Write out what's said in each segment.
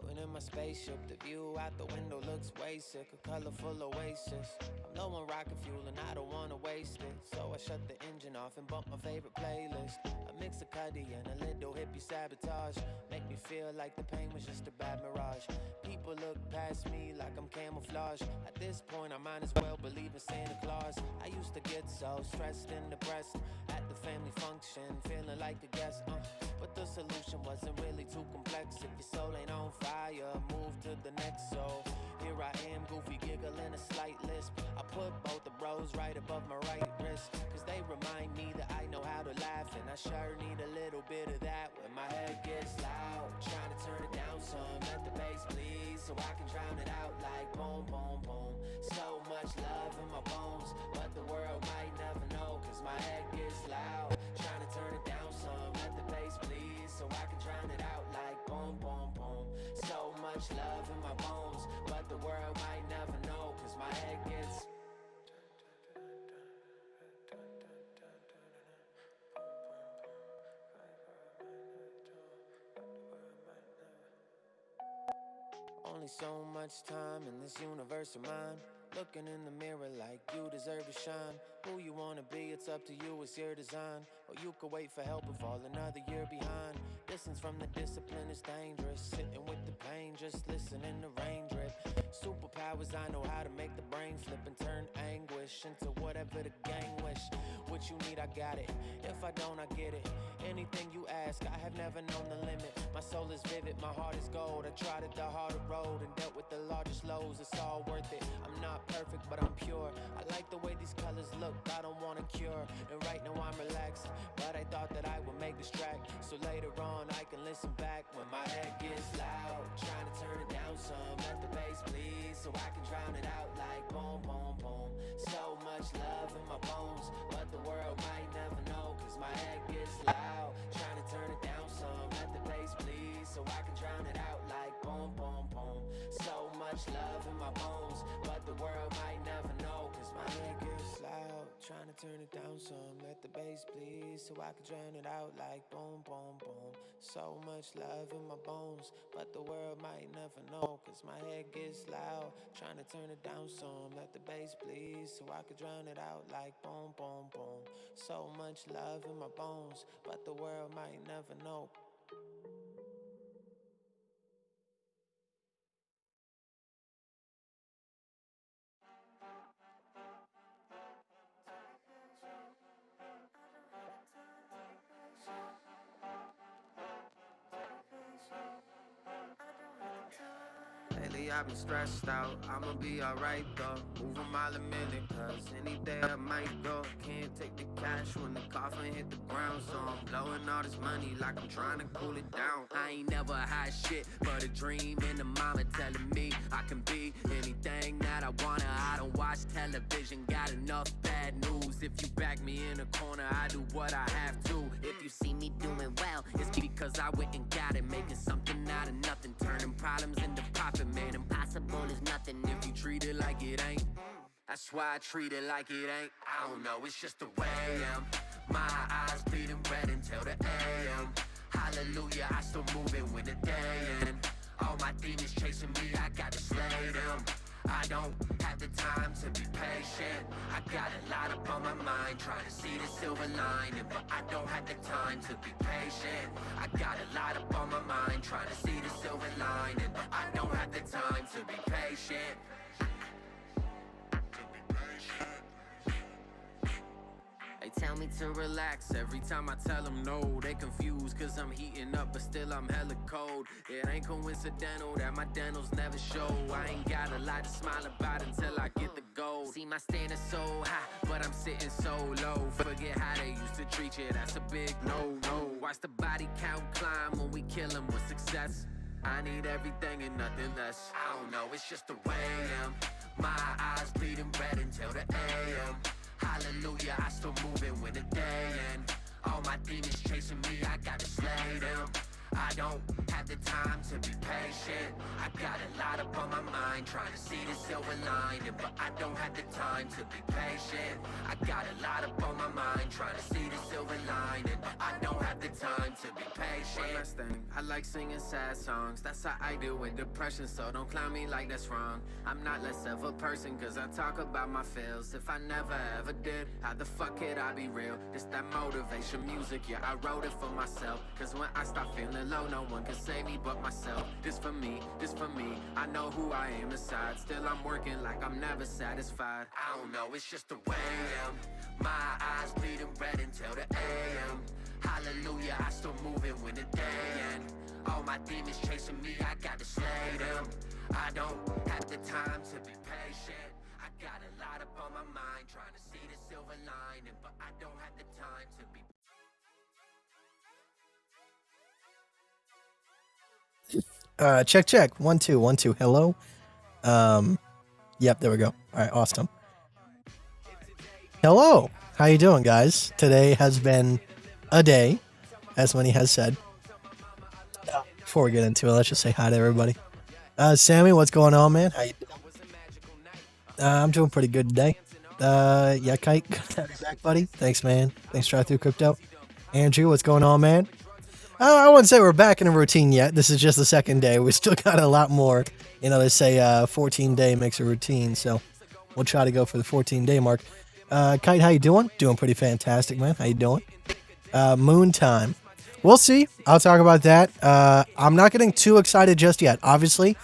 Floating in my spaceship, the view out the window looks way sick. A colorful oasis. I'm low on rocket fuel and I don't wanna waste it. So I shut the engine off and bump my favorite playlist. A mix of Cuddy and a little hippie sabotage. Make me feel like the pain was just a bad mirage. People look past me like I'm camouflage. At this point I might as well believe in Santa Claus. I used to get so stressed and depressed at the family function, feeling like a guest, but the solution wasn't really too complex. If your soul ain't on fire, move to the next. So here I am, goofy giggling a slight lisp. I put both the bros right above my right wrist, cause they remind me that I know how to laugh. And I sure need a little bit of that when my head gets loud. Trying to turn it down some, let the bass please, so I can drown it out like boom, boom, boom. So much love in my bones, but the world might never know, cause my head gets loud. Trying to turn it down some, let the bass please, so I can drown it out like boom, boom, boom. So much love in my bones, but the world might never know, cause my head gets only so much time in this universe of mine. Looking in the mirror like you deserve to shine. Who you wanna be, it's up to you, it's your design. Or you could wait for help and fall another year behind. Distance from the discipline is dangerous. Sitting with the pain, just listening to rain drip. Superpowers, I know how to make the brain flip and turn anguish into whatever the gang wish. What you need, I got it. If I don't, I get it. Anything you ask, I have never known the limit. My soul is vivid, my heart is gold. I trotted the harder road and dealt with the largest lows. It's all worth it. I'm not perfect, but I'm pure. I like the way these colors look, I don't want a cure. And right now I'm relaxed, but I thought that I would make this track, so later on I can listen back when my head gets loud. Trying to turn it down some, let the bass please, so I can drown it out like boom, boom, boom. So much love in my bones, but the world might never know, cause my head gets loud. Trying to turn it down some, let the bass please, so I can drown it out like boom, boom, boom. So much love in my bones, but the world might never know, cause my head gets loud. Trying to turn it down some, let the bass please, so I can drown it out like boom, boom, boom. So much love in my bones, but the world might never know, cause my head gets loud. Trying to turn it down some, let the bass please, so I can drown it out like boom, boom, boom. So much love in my bones, but the world might never know. Lately I've been stressed out, I'ma be alright though. Move a mile a minute, cause any day I might go. Can't take the cash when the coffin hit the ground, so I'm blowing all this money like I'm trying to cool it down. I ain't never had shit but a dream, and a mama telling me I can be anything that I wanna. I don't watch television, got enough bad news. If you back me in a corner, I do what I have to. If you see me doing well, it's because I went and got it. Making something out of nothing, turning problems into profit, man. Impossible is nothing if you treat it like it ain't. That's why I treat it like it ain't. I don't know, it's just the way I am. My eyes bleeding red until the AM. Hallelujah, I still moving when the day end. All my demons chasing me, I gotta slay them. I don't have the time to be patient. I got a lot up on my mind, trying to see the silver lining, but I don't have the time to be patient. I got a lot up on my mind, trying to see the silver lining, but I don't have the time to be patient. They tell me to relax every time I tell them no. They confused cause I'm heating up, but still I'm hella cold. It ain't coincidental that my dentals never show. I ain't got a lot to smile about until I get the gold. See, my standards so high, but I'm sitting so low. Forget how they used to treat you, that's a big no-no. Watch the body count climb when we kill them with success. I need everything and nothing less. I don't know, it's just the way I am. My eyes bleeding red until the AM. Hallelujah, I still moving when the day end. All my demons chasing me, I gotta slay them. I don't have have the time to be patient. I got a lot up on my mind, trying to see the silver lining, but I don't have the time to be patient. I got a lot up on my mind, trying to see the silver lining, but I don't have the time to be patient. One last thing, I like singing sad songs. That's how I deal with depression, so don't clown me like that's wrong. I'm not less of a person, cause I talk about my feels. If I never ever did, how the fuck could I be real? It's that motivation music, yeah, I wrote it for myself. Cause when I start feeling low, no one can save me but myself. This for me, I know who I am inside. Still I'm working like I'm never satisfied. I don't know, it's just the way I am. My eyes bleeding red until the AM. Hallelujah, I still moving when the day ends. All my demons chasing me, I gotta slay them. I don't have the time to be patient. I got a lot up on my mind, trying to see the silver lining, but I don't have the time to be. Check. 1 2 1 2. Hello. Yep, there we go. All right, awesome. Hello. How you doing, guys? Today has been a day, as Winnie has said. Before we get into it, let's just say hi to everybody. Sammy, what's going on, man? How you doing? I'm doing pretty good today. Yeah, Kite, back, buddy. Thanks, man. Thanks, Drive Through Crypto. Andrew, what's going on, man? I wouldn't say we're back in a routine yet. This is just the second day. We still got a lot more. You know, they say 14-day makes a routine, so we'll try to go for the 14-day mark. Kite, how you doing? Doing pretty fantastic, man. How you doing? Moon time. We'll see. I'll talk about that. I'm not getting too excited just yet. Obviously,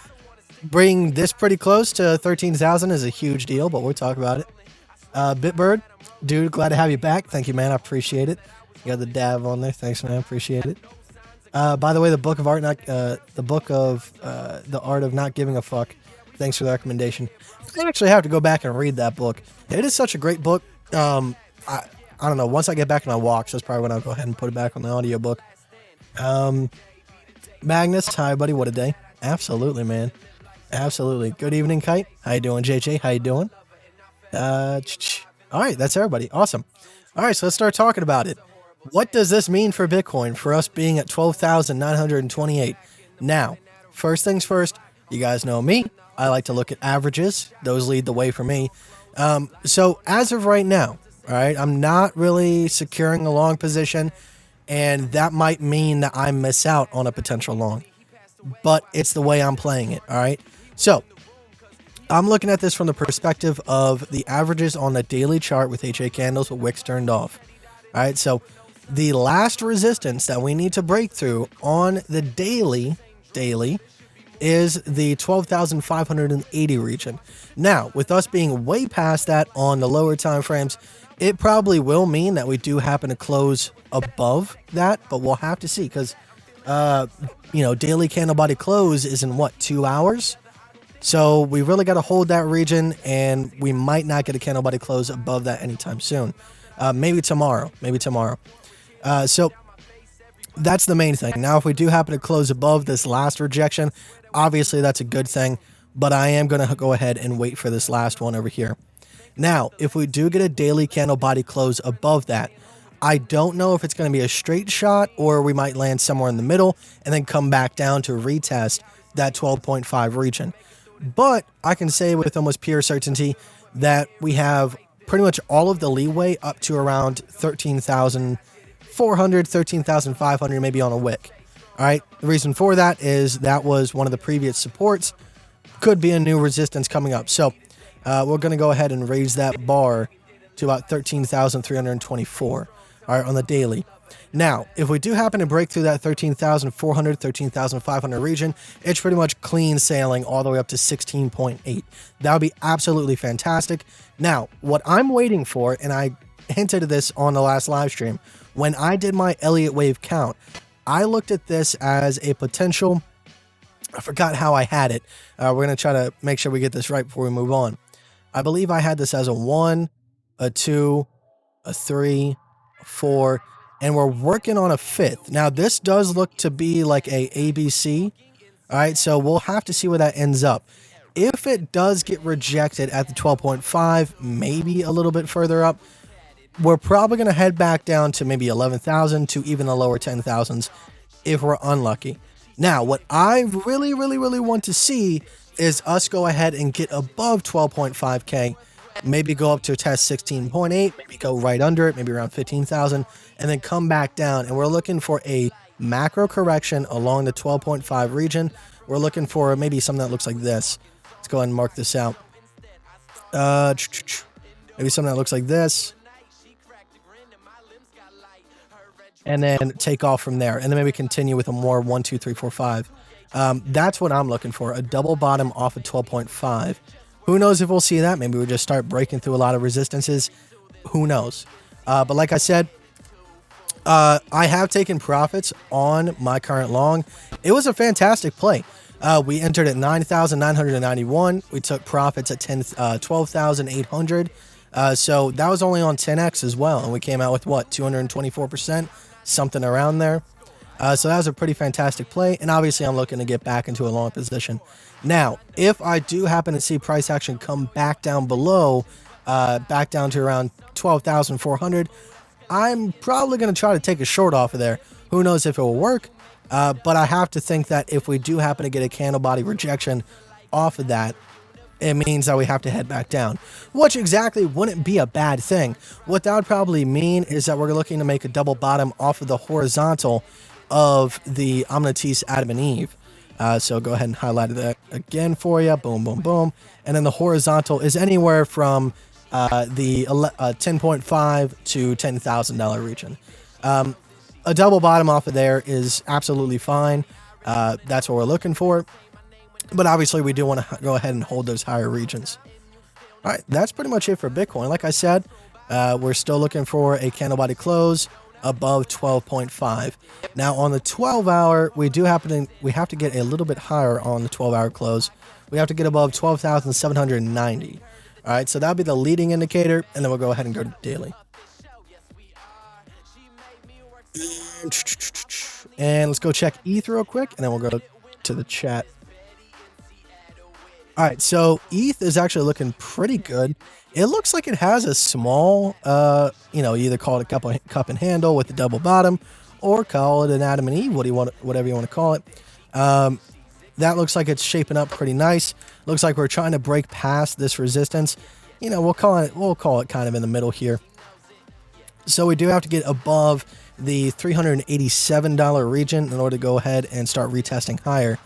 bringing this pretty close to 13,000 is a huge deal, but we'll talk about it. Bitbird, dude, glad to have you back. Thank you, man. I appreciate it. You got the dab on there. Thanks, man. Appreciate it. By the way, the book of art, the art of not giving a fuck. Thanks for the recommendation. I actually have to go back and read that book. It is such a great book. I don't know. Once I get back on my walks, that's probably when I'll go ahead and put it back on the audiobook. Magnus, hi, buddy. What a day. Absolutely, man. Absolutely. Good evening, Kite. How you doing, JJ? How you doing? All right, that's everybody. Awesome. All right, so let's start talking about it. What does this mean for Bitcoin, for us being at 12,928? Now, first things first, you guys know me. I like to look at averages. Those lead the way for me. So as of right now, all right, I'm not really securing a long position, and that might mean that I miss out on a potential long. But it's the way I'm playing it, all right? So I'm looking at this from the perspective of the averages on the daily chart with HA candles with wicks turned off. All right, so the last resistance that we need to break through on the daily is the 12,580 region. Now, with us being way past that on the lower time frames, it probably will mean that we do happen to close above that, but we'll have to see because, daily candle body close is in 2 hours? So we really got to hold that region, and we might not get a candle body close above that anytime soon. Maybe tomorrow. So that's the main thing. Now, if we do happen to close above this last rejection, obviously that's a good thing, but I am going to go ahead and wait for this last one over here. Now, if we do get a daily candle body close above that, I don't know if it's going to be a straight shot or we might land somewhere in the middle and then come back down to retest that 12.5 region. But I can say with almost pure certainty that we have pretty much all of the leeway up to around 13,400, 13,500, maybe on a wick. All right. The reason for that is that was one of the previous supports. Could be a new resistance coming up. So we're going to go ahead and raise that bar to about 13,324. All right, on the daily. Now, if we do happen to break through that 13,400, 13,500 region, it's pretty much clean sailing all the way up to 16.8. That would be absolutely fantastic. Now, what I'm waiting for, and I hinted at this on the last live stream, when I did my Elliott wave count, I looked at this as a potential, I forgot how I had it. We're going to try to make sure we get this right before we move on. I believe I had this as a 1, a 2, a 3, 4, and we're working on a 5th. Now, this does look to be like a ABC. All right, so we'll have to see where that ends up. If it does get rejected at the 12.5, maybe a little bit further up, we're probably going to head back down to maybe 11,000 to even the lower 10,000s if we're unlucky. Now, what I really, really, really want to see is us go ahead and get above 12.5K, maybe go up to test 16.8, maybe go right under it, maybe around 15,000, and then come back down. And we're looking for a macro correction along the 12.5 region. We're looking for maybe something that looks like this. Let's go ahead and mark this out. Maybe something that looks like this. And then take off from there. And then maybe continue with a more 1, 2, 3, 4, 5. That's what I'm looking for. A double bottom off of 12.5. Who knows if we'll see that? Maybe we'll just start breaking through a lot of resistances. Who knows? But like I said, I have taken profits on my current long. It was a fantastic play. We entered at 9,991. We took profits at 12,800. So that was only on 10x as well. And we came out with what, 224%, something around there. So that was a pretty fantastic play. And obviously I'm looking to get back into a long position. Now, if I do happen to see price action come back down below, back down to around 12,400, I'm probably going to try to take a short off of there. Who knows if it will work? But I have to think that if we do happen to get a candle body rejection off of that, it means that we have to head back down, which exactly wouldn't be a bad thing. What that would probably mean is that we're looking to make a double bottom off of the horizontal of the Omnitis Adam and Eve. So go ahead and highlight that again for you. Boom, boom, boom. And then the horizontal is anywhere from the 10.5 to $10,000 region. A double bottom off of there is absolutely fine. That's what we're looking for. But obviously, we do want to go ahead and hold those higher regions. All right, that's pretty much it for Bitcoin. Like I said, we're still looking for a candle body close above 12.5. Now, on the 12-hour, we have to get a little bit higher on the 12-hour close. We have to get above 12,790. All right, so that'll be the leading indicator, and then we'll go ahead and go to daily. And let's go check ETH real quick, and then we'll go to the chat. All right, so ETH is actually looking pretty good. It looks like it has a small, either call it a cup and handle with the double bottom, or call it an Adam and Eve, whatever you want to call it. That looks like it's shaping up pretty nice. Looks like we're trying to break past this resistance. We'll call it kind of in the middle here. So we do have to get above the $387 region in order to go ahead and start retesting higher.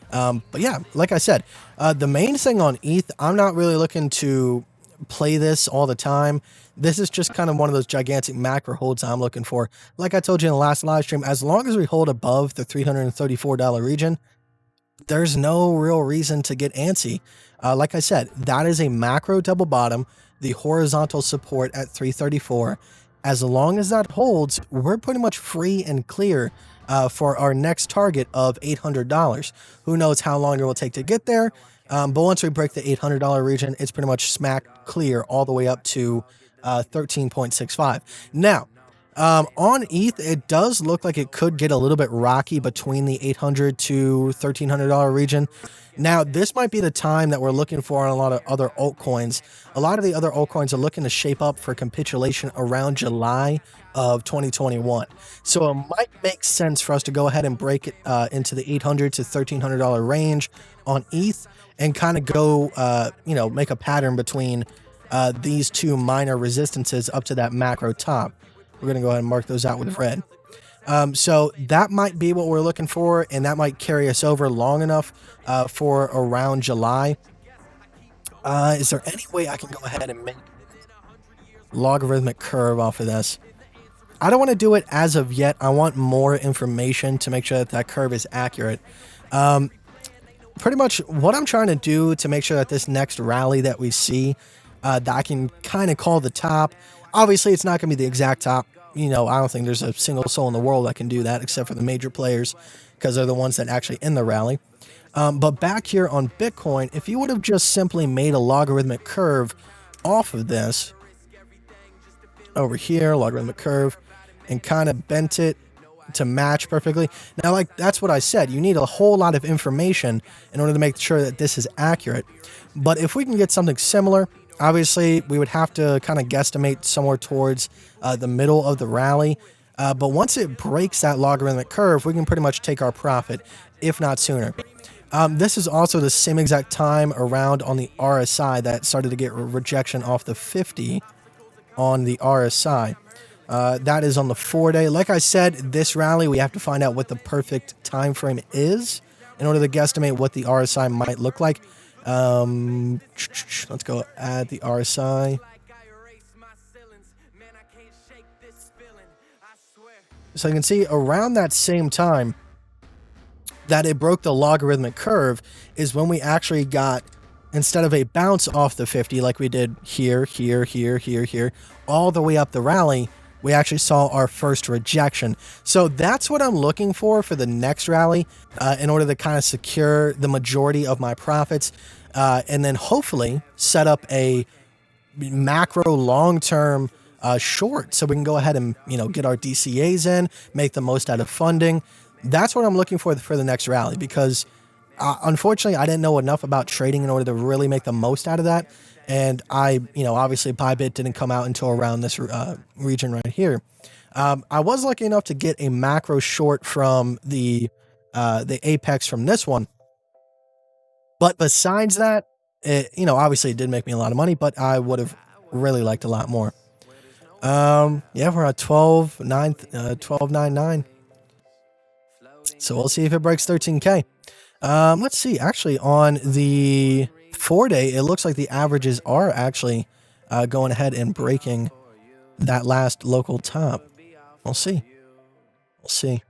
But yeah, like I said, the main thing on ETH, I'm not really looking to play this all the time. This is just kind of one of those gigantic macro holds I'm looking for. Like I told you in the last live stream, as long as we hold above the $334 region, there's no real reason to get antsy. Like I said, that is a macro double bottom, the horizontal support at 334. As long as that holds, we're pretty much free and clear for our next target of $800. Who knows how long it will take to get there, but once we break the $800 region, it's pretty much smack clear all the way up to 13.65. Now, on ETH, it does look like it could get a little bit rocky between the $800 to $1,300 region. Now, this might be the time that we're looking for on a lot of other altcoins. A lot of the other altcoins are looking to shape up for capitulation around July of 2021. So it might make sense for us to go ahead and break it into the $800 to $1,300 range on ETH and kind of go, make a pattern between these two minor resistances up to that macro top. We're going to go ahead and mark those out with red. So that might be what we're looking for, and that might carry us over long enough for around July. Is there any way I can go ahead and make logarithmic curve off of this? I don't want to do it as of yet. I want more information to make sure that that curve is accurate. Pretty much what I'm trying to do to make sure that this next rally that we see, that I can kind of call the top. Obviously, it's not going to be the exact top. I don't think there's a single soul in the world that can do that except for the major players because they're the ones that actually end the rally. But back here on Bitcoin, if you would have just simply made a logarithmic curve off of this over here, logarithmic curve, and kind of bent it to match perfectly. Now, that's what I said. You need a whole lot of information in order to make sure that this is accurate. But if we can get something similar, obviously, we would have to kind of guesstimate somewhere towards the middle of the rally. But once it breaks that logarithmic curve, we can pretty much take our profit. if not sooner. This is also the same exact time around on the RSI that started to get rejection off the 50 on the RSI. That is on the 4-day. Like I said, this rally, we have to find out what the perfect time frame is in order to guesstimate what the RSI might look like. Let's go add the RSI. So you can see around that same time that it broke the logarithmic curve is when we actually got, instead of a bounce off the 50 like we did here, all the way up the rally, we actually saw our first rejection. So that's what I'm looking for the next rally in order to kind of secure the majority of my profits and then hopefully set up a macro long-term short so we can go ahead and, get our DCAs in, make the most out of funding. That's what I'm looking for the next rally, because unfortunately I didn't know enough about trading in order to really make the most out of that. And obviously Bybit didn't come out until around this region right here. I was lucky enough to get a macro short from the apex from this one. But besides that, obviously it did make me a lot of money, but I would have really liked a lot more. Yeah, we're at 12.99. So we'll see if it breaks 13K. Let's see. Actually, on the 4-day, it looks like the averages are actually going ahead and breaking that last local top. We'll see. We'll see.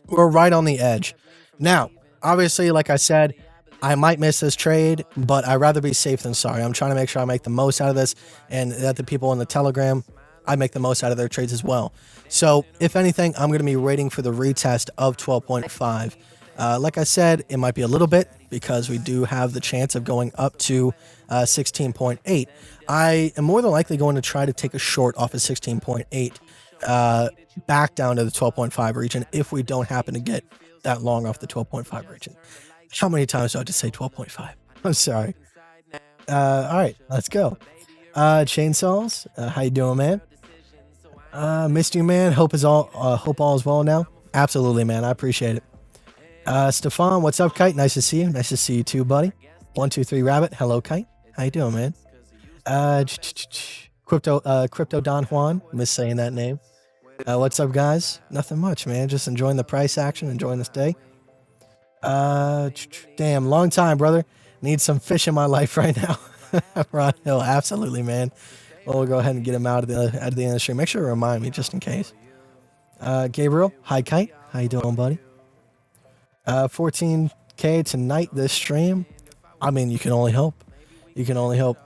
We're right on the edge. Now, obviously, like I said, I might miss this trade, but I'd rather be safe than sorry. I'm trying to make sure I make the most out of this, and that the people in the Telegram, I make the most out of their trades as well. So, if anything, I'm going to be waiting for the retest of 12.5. Like I said, it might be a little bit because we do have the chance of going up to 16.8. I am more than likely going to try to take a short off of 16.8 back down to the 12.5 region if we don't happen to get that long off the 12.5 region. How many times do I have to say 12.5? I'm sorry. All right, let's go. Chainsaws, how you doing, man? Missed you, man. Hope all is well now. Absolutely, man. I appreciate it. Stefan, what's up, Kite? Nice to see you. Nice to see you too, buddy. 123 Rabbit. Hello, Kite. How you doing, man? Crypto Don Juan. Miss saying that name. What's up, guys? Nothing much, man. Just enjoying the price action, enjoying this day. Damn, long time, brother. Need some fish in my life right now. Ron Hill, absolutely, man. Well, we'll go ahead and get him out of the end of the stream. Make sure to remind me just in case. Gabriel, hi, Kite. How you doing, buddy? 14K tonight this stream. I mean, you can only hope. You can only hope.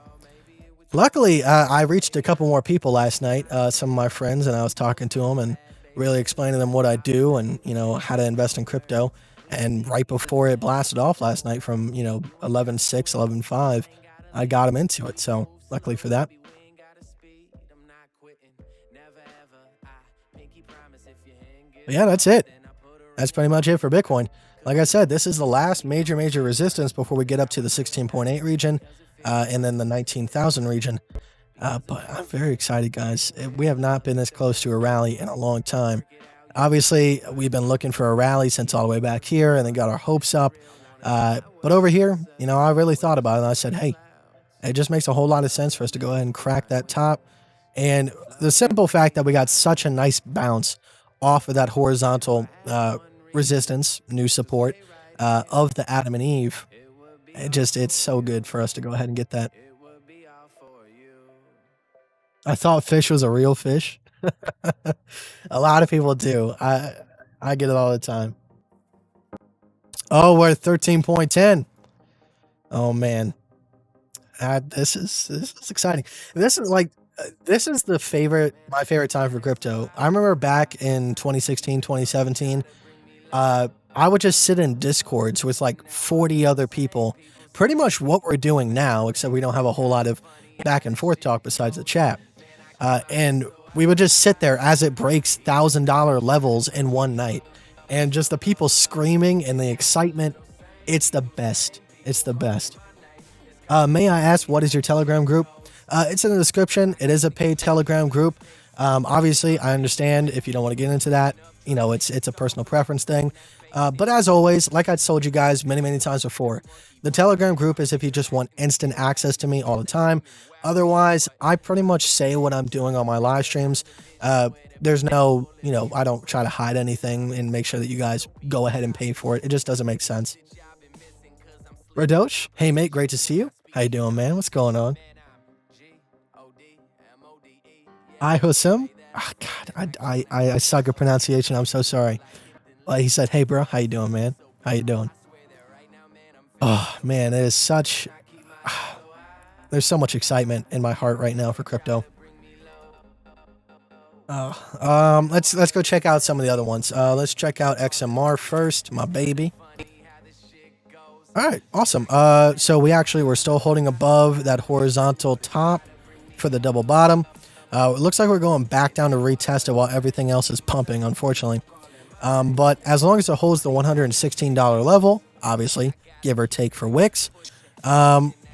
Luckily, I reached a couple more people last night, some of my friends, and I was talking to them and really explaining to them what I do and, how to invest in crypto. And right before it blasted off last night from, 11.6, 11.5, I got them into it. So luckily for that. But yeah, that's it. That's pretty much it for Bitcoin. Like I said, this is the last major resistance before we get up to the 16.8 region and then the 19,000 region. But I'm very excited, guys. We have not been this close to a rally in a long time. Obviously, we've been looking for a rally since all the way back here and then got our hopes up. But over here, I really thought about it. And I said, hey, it just makes a whole lot of sense for us to go ahead and crack that top. And the simple fact that we got such a nice bounce off of that horizontal resistance, new support of the Adam and Eve, it's so good for us to go ahead and get that. I thought fish was a real fish. A lot of people do. I get it all the time. Oh, we're at 13.10. Oh man, this is exciting. This is my favorite time for crypto. I remember back in 2016, 2017, I would just sit in Discords with like 40 other people, pretty much what we're doing now, except we don't have a whole lot of back and forth talk besides the chat. And we would just sit there as it breaks $1,000 levels in one night. And just the people screaming and the excitement. It's the best. It's the best. May I ask, what is your Telegram group? It's in the description. It is a paid Telegram group. Obviously, I understand if you don't want to get into that. it's a personal preference thing. But as always, like I told you guys many times before, the Telegram group is if you just want instant access to me all the time. Otherwise, I pretty much say what I'm doing on my live streams. There's no, I don't try to hide anything and make sure that you guys go ahead and pay for it. It just doesn't make sense. Radosh, hey mate, great to see you. How you doing, man? What's going on? I Hosam. Oh, God, I suck at pronunciation. I'm so sorry. He said, "Hey, bro, how you doing, man? How you doing?" Oh man, it is such. There's so much excitement in my heart right now for crypto. Let's go check out some of the other ones. Let's check out XMR first, my baby. All right, awesome. So we're still holding above that horizontal top for the double bottom. It looks like we're going back down to retest it while everything else is pumping, unfortunately. But as long as it holds the $116 level, obviously, give or take for wicks,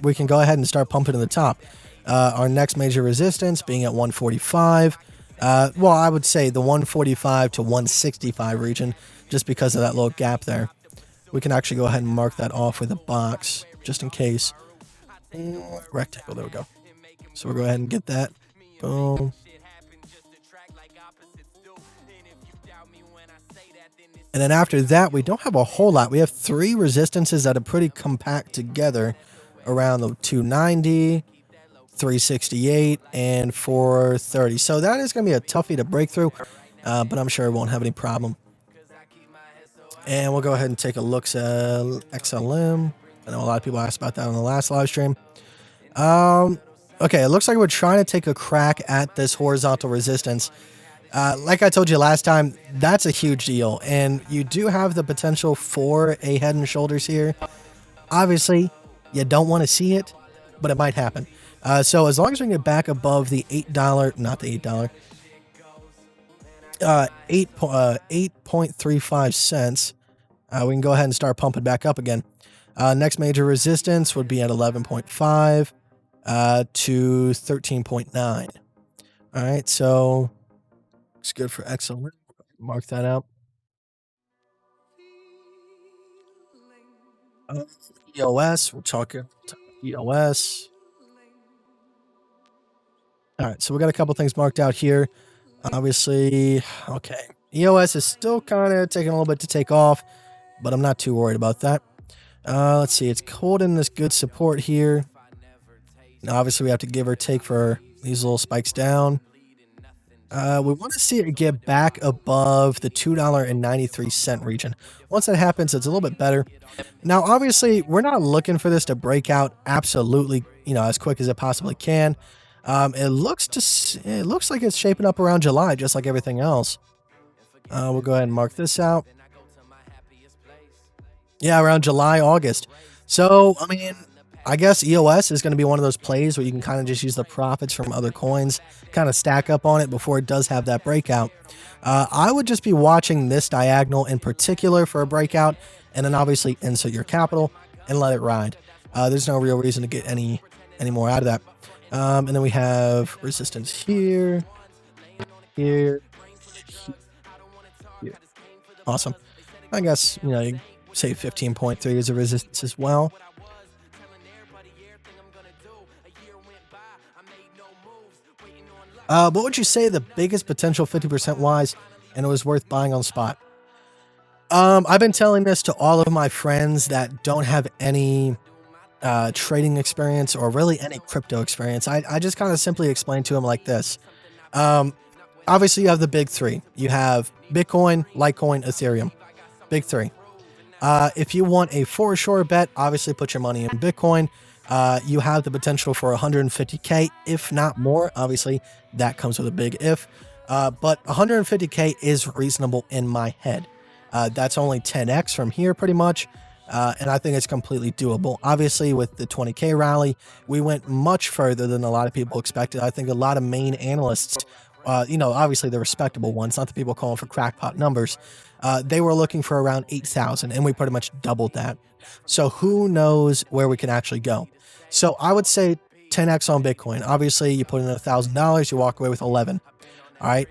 we can go ahead and start pumping to the top. Our next major resistance being at 145. Well, I would say the 145 to 165 region, just because of that little gap there. We can actually go ahead and mark that off with a box, just in case. Rectangle, there we go. So we'll go ahead and get that. Boom. And then after that, we don't have a whole lot. We have 3 resistances that are pretty compact together around the 290, 368, and 430. So that is going to be a toughie to break through, but I'm sure it won't have any problem. And we'll go ahead and take a look at XLM. I know a lot of people asked about that on the last live stream. Okay, it looks like we're trying to take a crack at this horizontal resistance. Like I told you last time, that's a huge deal, and you do have the potential for a head and shoulders here. Obviously, you don't want to see it, but it might happen. So as long as we can get back above the $8, not the $8, 8.35 cents, we can go ahead and start pumping back up again. Next major resistance would be at 11.5 to 13.9. All right, so it's good for XLM. Mark that out. EOS, we'll talk EOS. All right, so we got a couple things marked out here. Obviously, okay. EOS is still kind of taking a little bit to take off, but I'm not too worried about that. Let's see, it's holding this good support here. Now, obviously, we have to give or take for these little spikes down. We want to see it get back above the $2.93 region. Once that happens, it's a little bit better. Now, obviously, we're not looking for this to break out absolutely, as quick as it possibly can. It looks like it's shaping up around July, just like everything else. We'll go ahead and mark this out. Yeah, around July, August. So, I mean, I guess EOS is going to be one of those plays where you can kind of just use the profits from other coins, kind of stack up on it before it does have that breakout. I would just be watching this diagonal in particular for a breakout, and then obviously insert your capital and let it ride. There's no real reason to get any more out of that. And then we have resistance here, here. Awesome. I guess, you say 15.3 is a resistance as well. What would you say the biggest potential 50% wise, and it was worth buying on spot? I've been telling this to all of my friends that don't have any trading experience or really any crypto experience. I just kind of simply explain to them like this. Obviously, you have the big 3. You have Bitcoin, Litecoin, Ethereum. Big 3. If you want a for sure bet, obviously put your money in Bitcoin. You have the potential for 150K, if not more. Obviously, that comes with a big if. But 150K is reasonable in my head. That's only 10x from here pretty much. And I think it's completely doable. Obviously, with the 20K rally, we went much further than a lot of people expected. I think a lot of main analysts, obviously the respectable ones, not the people calling for crackpot numbers, they were looking for around 8,000, and we pretty much doubled that. So who knows where we can actually go? So I would say 10x on Bitcoin. Obviously, you put in $1,000, you walk away with 11. All right.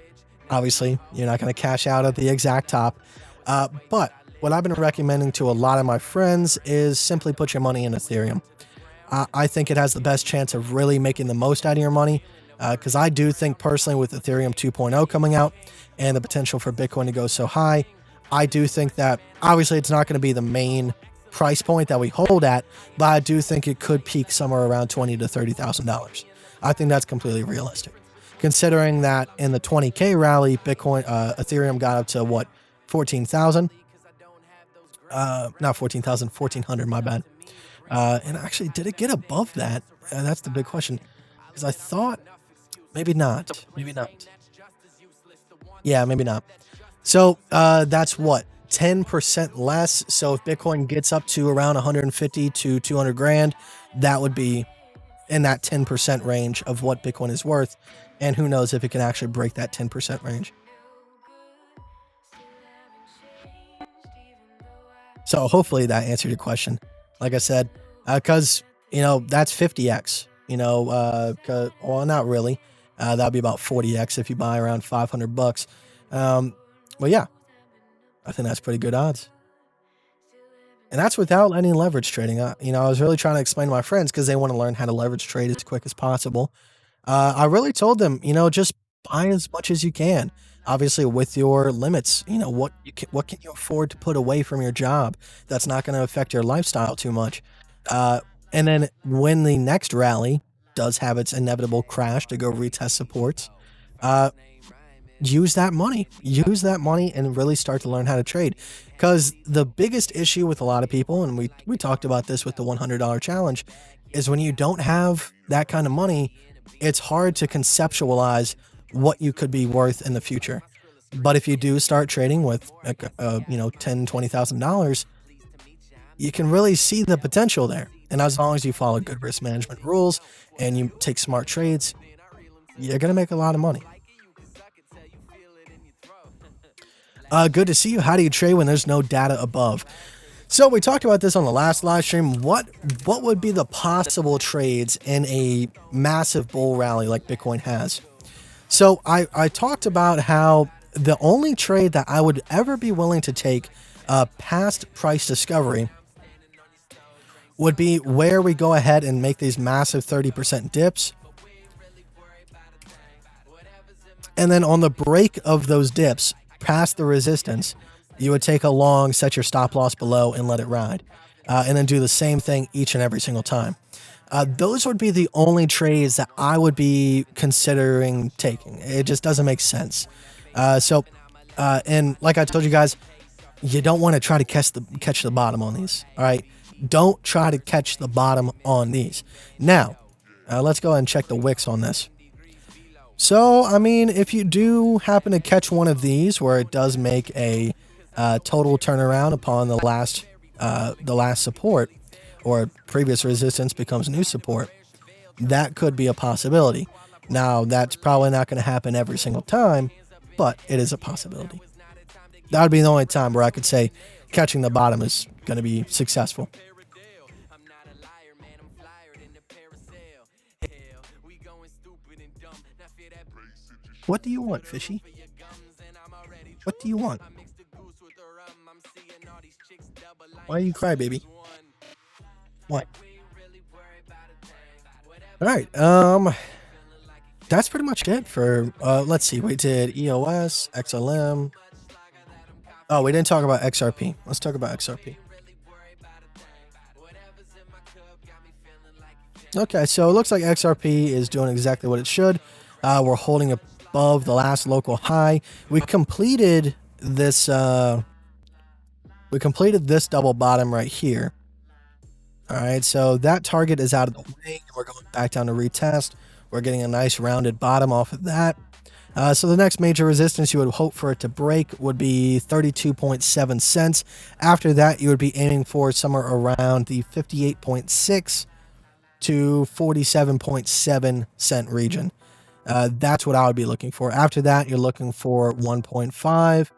Obviously, you're not going to cash out at the exact top. But what I've been recommending to a lot of my friends is simply put your money in Ethereum. I think it has the best chance of really making the most out of your money, because I do think personally with Ethereum 2.0 coming out and the potential for Bitcoin to go so high, I do think that obviously it's not going to be the main price point that we hold at, but I do think it could peak somewhere around $20,000 to $30,000. I think that's completely realistic, considering that in the 20K rally, Ethereum got up to what, 14,000? Not 14,000, 1,400. My bad. And actually, did it get above that? That's the big question. Because I thought maybe not. Maybe not. Yeah, maybe not. So that's what, 10% less. So if Bitcoin gets up to around 150 to 200 grand, that would be in that 10% range of what Bitcoin is worth. And who knows if it can actually break that 10% range. So hopefully that answered your question. Like I said, because, that's 50x, well, not really. That'd be about 40x if you buy around $500. But yeah, I think that's pretty good odds. And that's without any leverage trading. I was really trying to explain to my friends because they want to learn how to leverage trade as quick as possible. I really told them, just buy as much as you can. Obviously, with your limits, what can you afford to put away from your job that's not going to affect your lifestyle too much. And then when the next rally does have its inevitable crash to go retest supports, use that money and really start to learn how to trade. Because the biggest issue with a lot of people, and we talked about this with the $100 challenge, is when you don't have that kind of money, it's hard to conceptualize what you could be worth in the future. But if you do start trading with $10,000-$20,000, you can really see the potential there. And as long as you follow good risk management rules and you take smart trades, you're going to make a lot of money. Good to see you. How do you trade when there's no data above? So we talked about this on the last live stream. What would be the possible trades in a massive bull rally like Bitcoin has? So I talked about how the only trade that I would ever be willing to take past price discovery would be where we go ahead and make these massive 30% dips. And then on the break of those dips, past the resistance, you would take a long, set your stop loss below and let it ride. And then do the same thing each and every single time. Those would be the only trades that I would be considering taking. It just doesn't make sense. And like I told you guys, you don't want to try to catch the bottom on these. All right. Don't try to catch the bottom on these. Now, let's go ahead and check the wicks on this. So, I mean, if you do happen to catch one of these where it does make a total turnaround upon the last support, or previous resistance becomes new support, that could be a possibility. Now, that's probably not going to happen every single time, but it is a possibility. That would be the only time where I could say catching the bottom is going to be successful. What do you want, fishy? What do you want? Why you cry, baby? What? All right. That's pretty much it for. Let's see. We did EOS, XLM. Oh, we didn't talk about XRP. Let's talk about XRP. Okay, so it looks like XRP is doing exactly what it should. We're holding above the last local high. We completed this. We completed this double bottom right here. All right, so that target is out of the way. We're going back down to retest. We're getting a nice rounded bottom off of that. So the next major resistance you would hope for it to break would be 32.7 cents. After that, you would be aiming for somewhere around the 58.6 to 47.7 cent region. That's what I would be looking for. After that, you're looking for 1.5,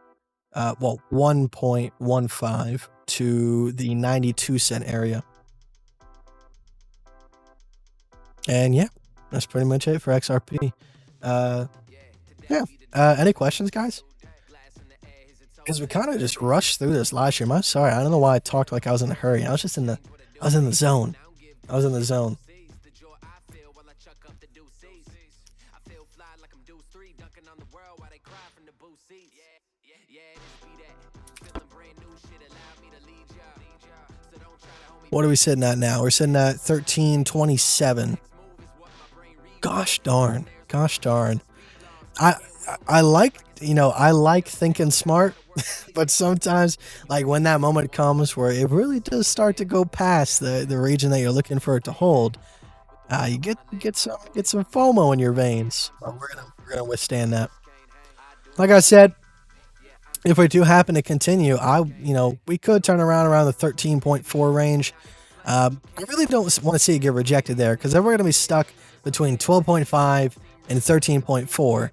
1.15 to the 92 cent area. And yeah, that's pretty much it for XRP. Yeah. Any questions, guys? Because we kind of just rushed through this live stream. I'm sorry. I don't know why I talked like I was in a hurry. I was just in the zone. I was in the zone. What are we sitting at now? We're sitting at 1327. Gosh darn. Gosh darn. I like, I like thinking smart, but sometimes, like when that moment comes where it really does start to go past the region that you're looking for it to hold, you get some FOMO in your veins. But we're gonna withstand that. Like I said, if we do happen to continue, we could turn around the 13.4 range. I really don't want to see it get rejected there, because then we're gonna be stuck between 12.5 and 13.4.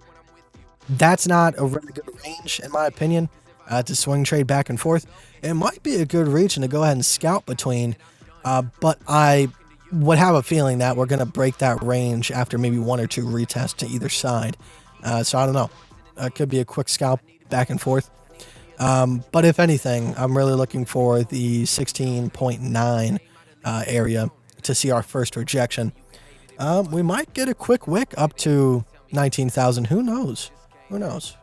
That's not a really good range, in my opinion, to swing trade back and forth. It might be a good region to go ahead and scout between, but I would have a feeling that we're going to break that range after maybe one or two retests to either side. So I don't know. It could be a quick scalp back and forth. But if anything, I'm really looking for the 16.9 area to see our first rejection. We might get a quick wick up to 19,000. Who knows? Who knows?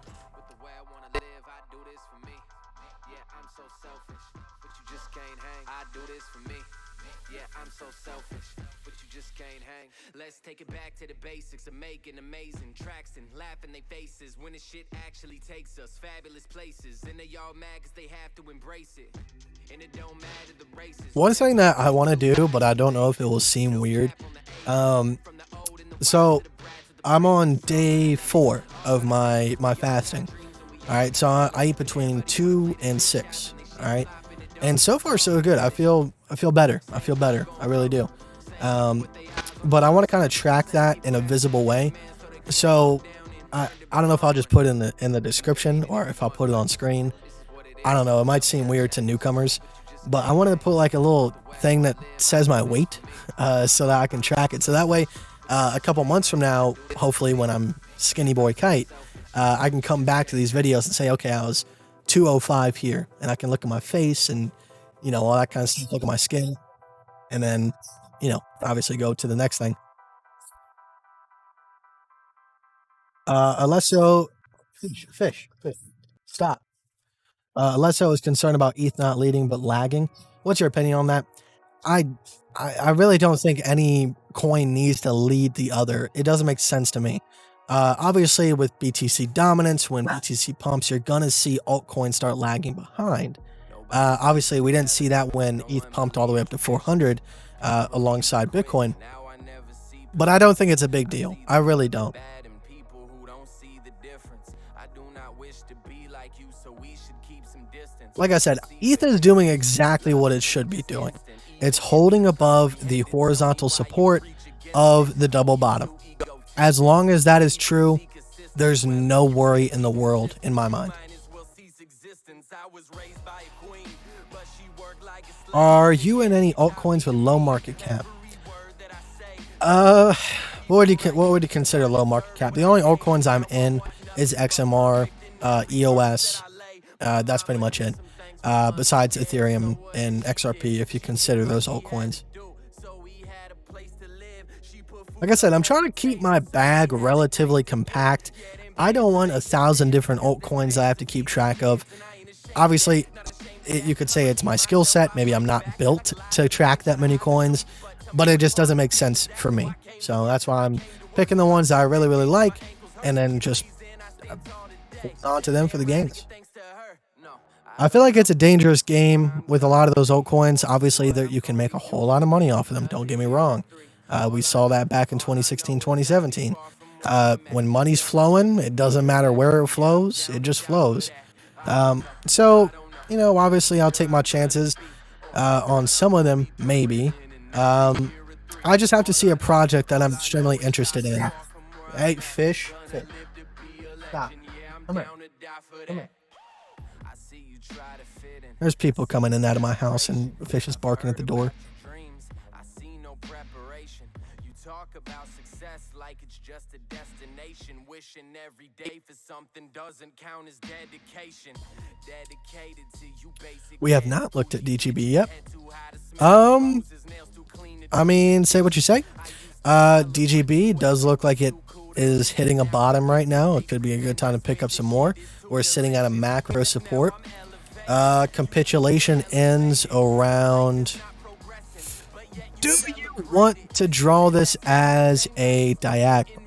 Let's take it back to the basics of making amazing tracks and laughing their faces when the shit actually takes us fabulous places, and they all mad cause they have to embrace it, and it don't matter the races. One thing that I want to do, but I don't know if it will seem weird. So I'm on day 4 of my fasting. All right, so I eat between 2 and 6. All right, and so far so good. I feel better. I really do. But I want to kind of track that in a visible way. So I don't know if I'll just put it in the description or if I'll put it on screen. I don't know. It might seem weird to newcomers, but I wanted to put like a little thing that says my weight, so that I can track it. So that way, a couple months from now, hopefully when I'm skinny boy Kite, I can come back to these videos and say, okay, I was 205 here, and I can look at my face and, all that kind of stuff, look at my skin, and then, obviously go to the next thing. Alesso, fish, stop. Alesso is concerned about ETH not leading but lagging. What's your opinion on that? I really don't think any coin needs to lead the other. It doesn't make sense to me. Obviously, with BTC dominance, when BTC pumps, you're gonna see altcoins start lagging behind. Obviously, we didn't see that when ETH pumped all the way up to 400 alongside Bitcoin. But I don't think it's a big deal. I really don't. Like I said, ETH is doing exactly what it should be doing. It's holding above the horizontal support of the double bottom. As long as that is true, there's no worry in the world in my mind. Are you in any altcoins with low market cap? What would you consider low market cap? The only altcoins I'm in is XMR, EOS. That's pretty much it. Besides Ethereum and XRP, if you consider those altcoins. Like I said, I'm trying to keep my bag relatively compact. I don't want 1,000 different altcoins I have to keep track of. Obviously, you could say it's my skill set. Maybe I'm not built to track that many coins, but it just doesn't make sense for me. So that's why I'm picking the ones that I really, really like, and then just on to them for the gains. I feel like it's a dangerous game with a lot of those altcoins. Obviously, you can make a whole lot of money off of them. Don't get me wrong. We saw that back in 2016, 2017. When money's flowing, it doesn't matter where it flows. It just flows. So, obviously, I'll take my chances on some of them, maybe. I just have to see a project that I'm extremely interested in. Hey, fish. Stop. Come here. Come here. There's people coming in and out of my house, and fish is barking at the door. success like it's just a destination. Wishing every day for something doesn't count as dedication. Dedicated to you basic. We have not looked at DGB yet. I mean, say what you say. DGB does look like it is hitting a bottom right now. It could be a good time to pick up some more. We're sitting at a macro support. Capitulation ends around... Do you want to draw this as a diagonal?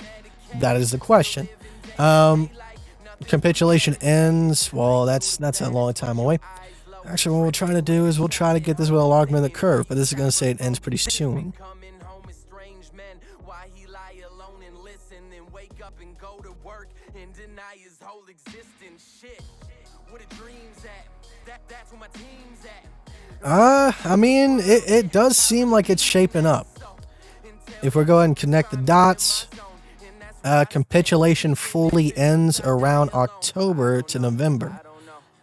That is the question. Capitulation ends... Well, that's a long time away. Actually, what we're trying to do is we'll try to get this with a logarithmic curve, but this is going to say it ends pretty soon. I mean, it does seem like it's shaping up. If we go ahead and connect the dots, capitulation fully ends around October to November.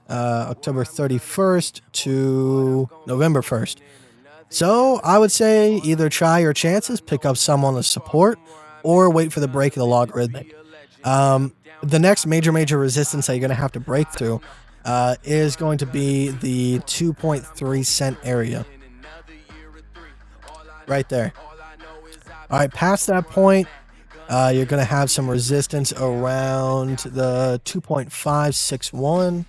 October 31st to November 1st. So I would say either try your chances, pick up some on the support, or wait for the break of the logarithmic. The next major resistance that you're going to have to break through is going to be the 2.3 cent area. Right there. All right, past that point, you're going to have some resistance around the 2.561.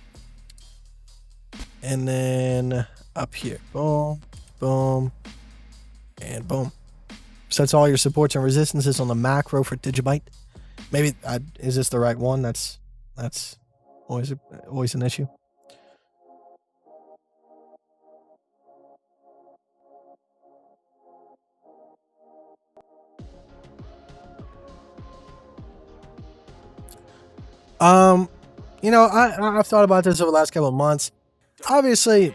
And then up here. Boom, boom, and boom. So that's all your supports and resistances on the macro for Digibyte. Maybe, is this the right one? That's always an issue. You know, I've thought about this over the last couple of months. Obviously,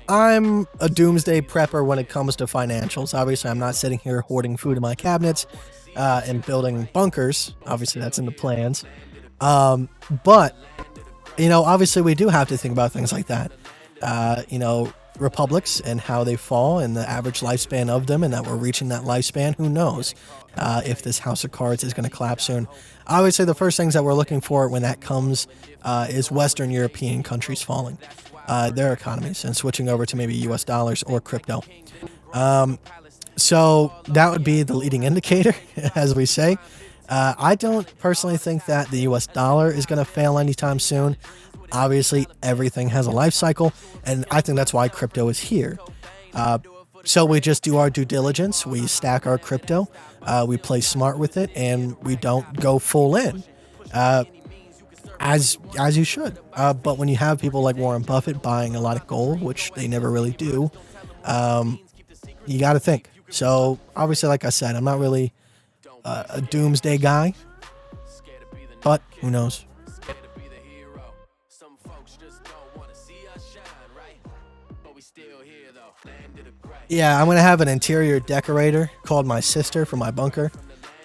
I'm a doomsday prepper when it comes to financials. Obviously, I'm not sitting here hoarding food in my cabinets and building bunkers. Obviously, that's in the plans. But, you know, obviously, we do have to think about things like that. You know, republics and how they fall and the average lifespan of them, and that we're reaching that lifespan. Who knows if this house of cards is going to collapse soon. Obviously, the first things that we're looking for when that comes is Western European countries falling. Their economies and switching over to maybe US dollars or crypto. So that would be the leading indicator, as we say. I don't personally think that the US dollar is going to fail anytime soon. Obviously, everything has a life cycle, and I think that's why crypto is here. So we just do our due diligence. We stack our crypto. We play smart with it, and we don't go full in. As you should. But when you have people like Warren Buffett buying a lot of gold, which they never really do, you got to think. So obviously, like I said, I'm not really a doomsday guy, but who knows? Yeah, I'm going to have an interior decorator called my sister for my bunker,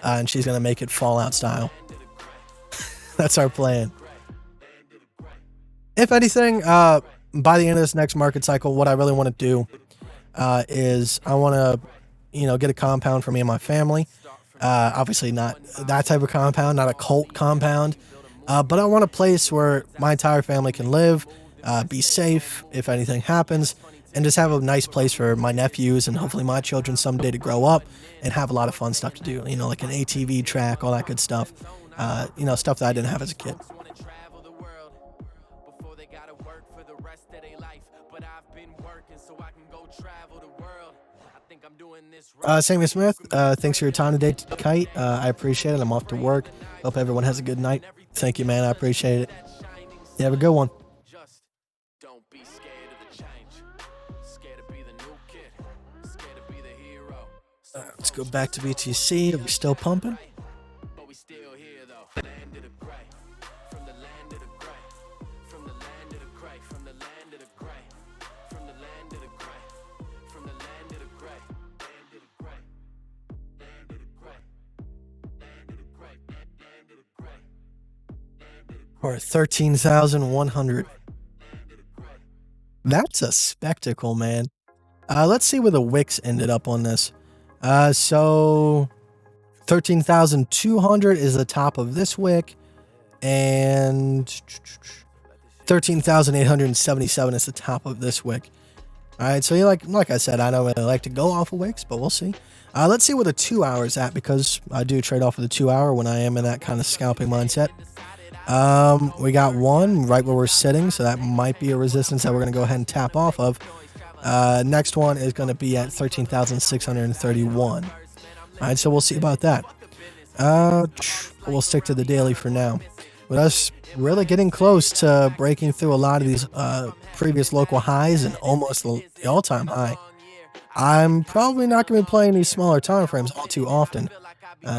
and she's going to make it Fallout style. That's our plan. If anything, by the end of this next market cycle, what I really want to do is I want to, you know, get a compound for me and my family. Obviously not that type of compound, not a cult compound, but I want a place where my entire family can live, be safe if anything happens, and just have a nice place for my nephews and hopefully my children someday to grow up and have a lot of fun stuff to do. You know, like an ATV track, all that good stuff. You know, stuff that I didn't have as a kid. Samuel Smith, thanks for your time today, Kite. I appreciate it. I'm off to work. Hope everyone has a good night. Thank you, man. I appreciate it. You have a good one. Let's go back to BTC. Are we still pumping? Or 13,100. That's a spectacle, man. Let's see where the wicks ended up on this. So 13,200 is the top of this wick, and 13,877 is the top of this wick. All right, so you like I said, I don't really like to go off of wicks, but we'll see. Let's see where the 2 hour's at, because I do trade off of the 2 hour when I am in that kind of scalping mindset. We got one right where we're sitting, so that might be a resistance that we're going to go ahead and tap off of. Next one is going to be at 13,631. All right, so we'll see about that. We'll stick to the daily for now. With us really getting close to breaking through a lot of these previous local highs and almost the all-time high, I'm probably not going to be playing these smaller time frames all too often.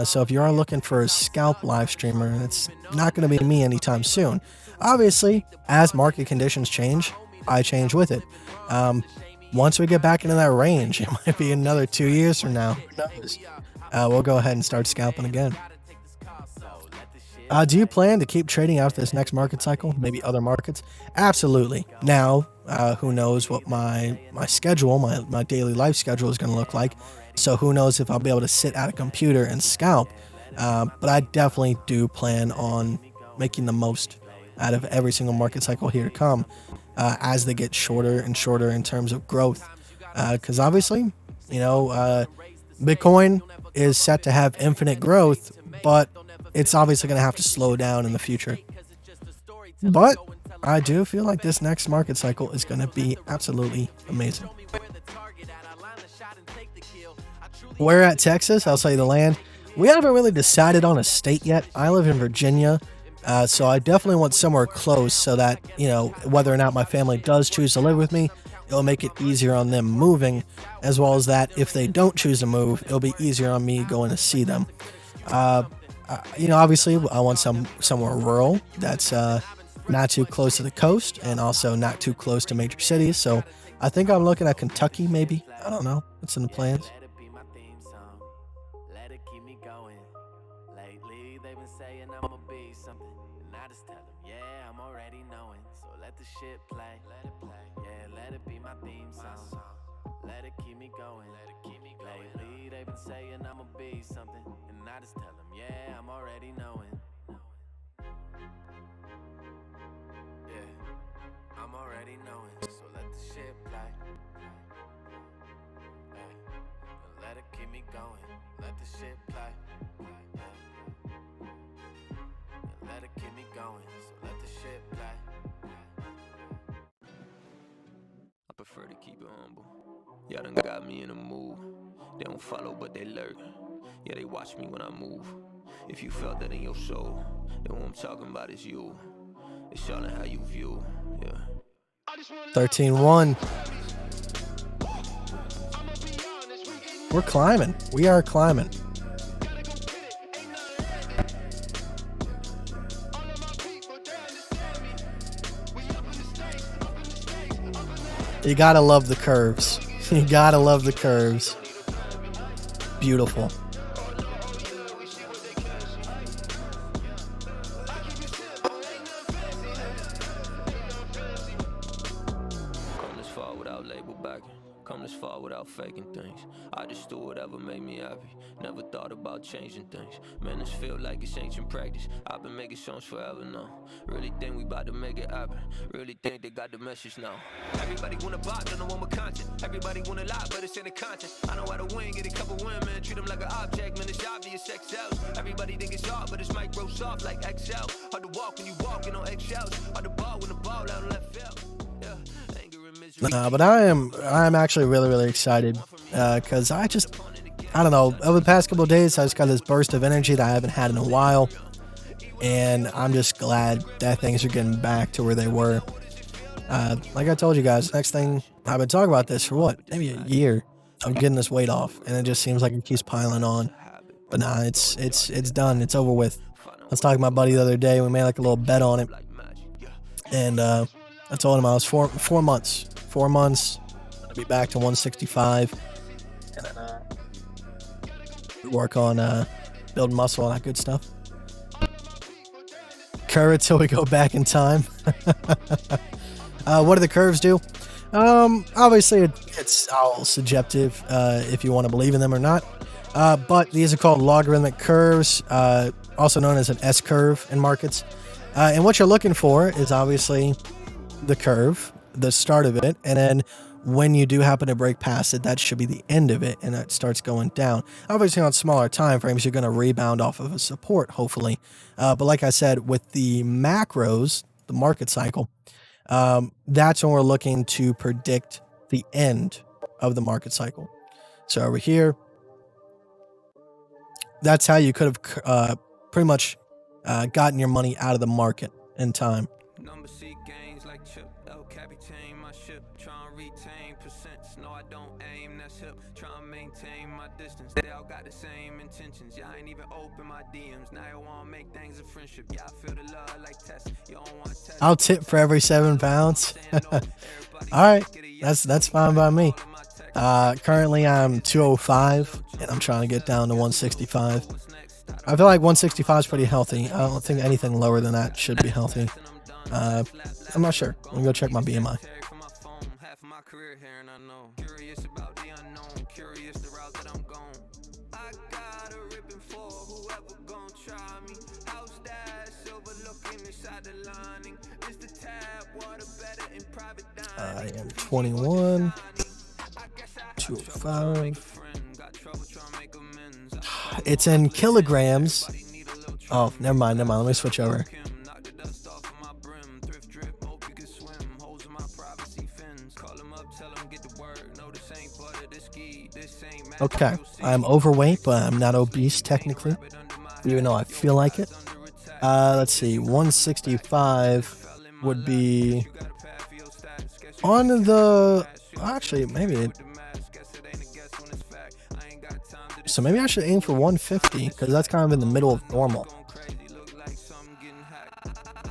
So if you are looking for a scalp live streamer, it's not going to be me anytime soon. Obviously, as market conditions change, I change with it. Once we get back into that range, it might be another 2 years from now. Who knows? We'll go ahead and start scalping again. Do you plan to keep trading out this next market cycle? Maybe other markets? Absolutely. Now, who knows what my schedule, my daily life schedule is going to look like. So who knows if I'll be able to sit at a computer and scalp. But I definitely do plan on making the most out of every single market cycle here to come as they get shorter and shorter in terms of growth. Because obviously, you know, Bitcoin is set to have infinite growth, but it's obviously going to have to slow down in the future. But I do feel like this next market cycle is going to be absolutely amazing. Where at Texas? I'll tell you the land. We haven't really decided on a state yet. I live in Virginia, so I definitely want somewhere close so that, you know, whether or not my family does choose to live with me, it'll make it easier on them moving, as well as that if they don't choose to move, it'll be easier on me going to see them. You know, obviously, I want somewhere rural that's not too close to the coast and also not too close to major cities. So I think I'm looking at Kentucky, maybe. I don't know. It's in the plans. Prefer to keep it humble. Y'all done got me in a mood. They don't follow, but they lurk. Yeah, they watch me when I move. If you felt that in your soul, then what I'm talking about is you. It's all in how you view. Yeah. 13-1. We're climbing. We are climbing. You gotta love the curves. You gotta love the curves. Beautiful. Come this far without label backing. Come this far without faking things. I just do whatever made me happy. Never thought about changing things. Man, this feel like it's ancient practice. I've been making songs forever now. Really think we about to make it happen. Really think they got the message now. Everybody wanna buy, don't know what my content. Everybody wanna lie, but it's in the content. I know how to win, get a couple women, treat them like an object. Man, it's obvious XLs. Everybody think it's hard, but it's micro soft like XL. Hard to walk when you walking on eggshells. Hard to ball when the ball out on left field. Yeah, anger and misery. But I am actually really excited because I don't know, over the past couple of days I just got this burst of energy that I haven't had in a while, and I'm just glad that things are getting back to where they were. Like I told you guys, next thing, I've been talking about this for what, maybe a year. I'm getting this weight off, and it just seems like it keeps piling on. But nah, it's done. It's over with. I was talking to my buddy the other day. We made like a little bet on it, and I told him I was 4 months. 4 months, I'll be back to 165, and then work on building muscle and that good stuff. Curve it till we go back in time. What do the curves do? Obviously it's all subjective if you want to believe in them or not. But these are called logarithmic curves, also known as an S-curve in markets. And what you're looking for is obviously the curve, the start of it, and then when you do happen to break past it, that should be the end of it, and it starts going down. Obviously, on smaller time frames, you're going to rebound off of a support, hopefully. But like I said, with the macros, the market cycle, that's when we're looking to predict the end of the market cycle. So over here, that's how you could have pretty much gotten your money out of the market in time. Number C gains like chip, El Capitan, my ship, try and retain percents. No, I don't aim, that's hip, try and maintain my distance. They all got the same intentions. Yeah, I ain't even open my DMs. Now I wanna make things a friendship. Yeah, I feel the love like test. You don't want test. I'll tip for every 7 pounds. All right, that's fine by me. Currently I'm 205 and I'm trying to get down to 165. I feel like 165 is pretty healthy. I don't think anything lower than that should be healthy. I'm not sure. Let me go check my BMI. I am 21, 205. It's in kilograms. Oh, never mind. Let me switch over. Okay, I'm overweight, but I'm not obese technically, even though I feel like it. Let's see, 165 would be on the, actually, maybe, so maybe I should aim for 150, because that's kind of in the middle of normal.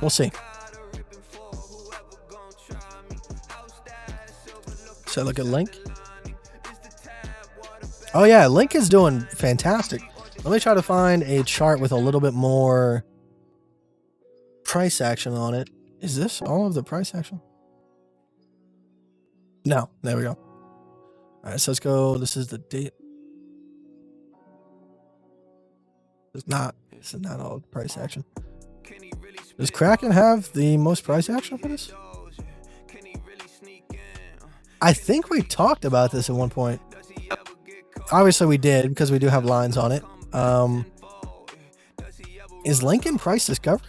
We'll see. So look at Link. Oh yeah, Link is doing fantastic. Let me try to find a chart with a little bit more price action on it. Is this all of the price action? No, there we go. All right, so let's go. This is the date. This is not all the price action. Does Kraken have the most price action for this? I think we talked about this at one point. Obviously we did, because we do have lines on it. Is Lincoln price discovery?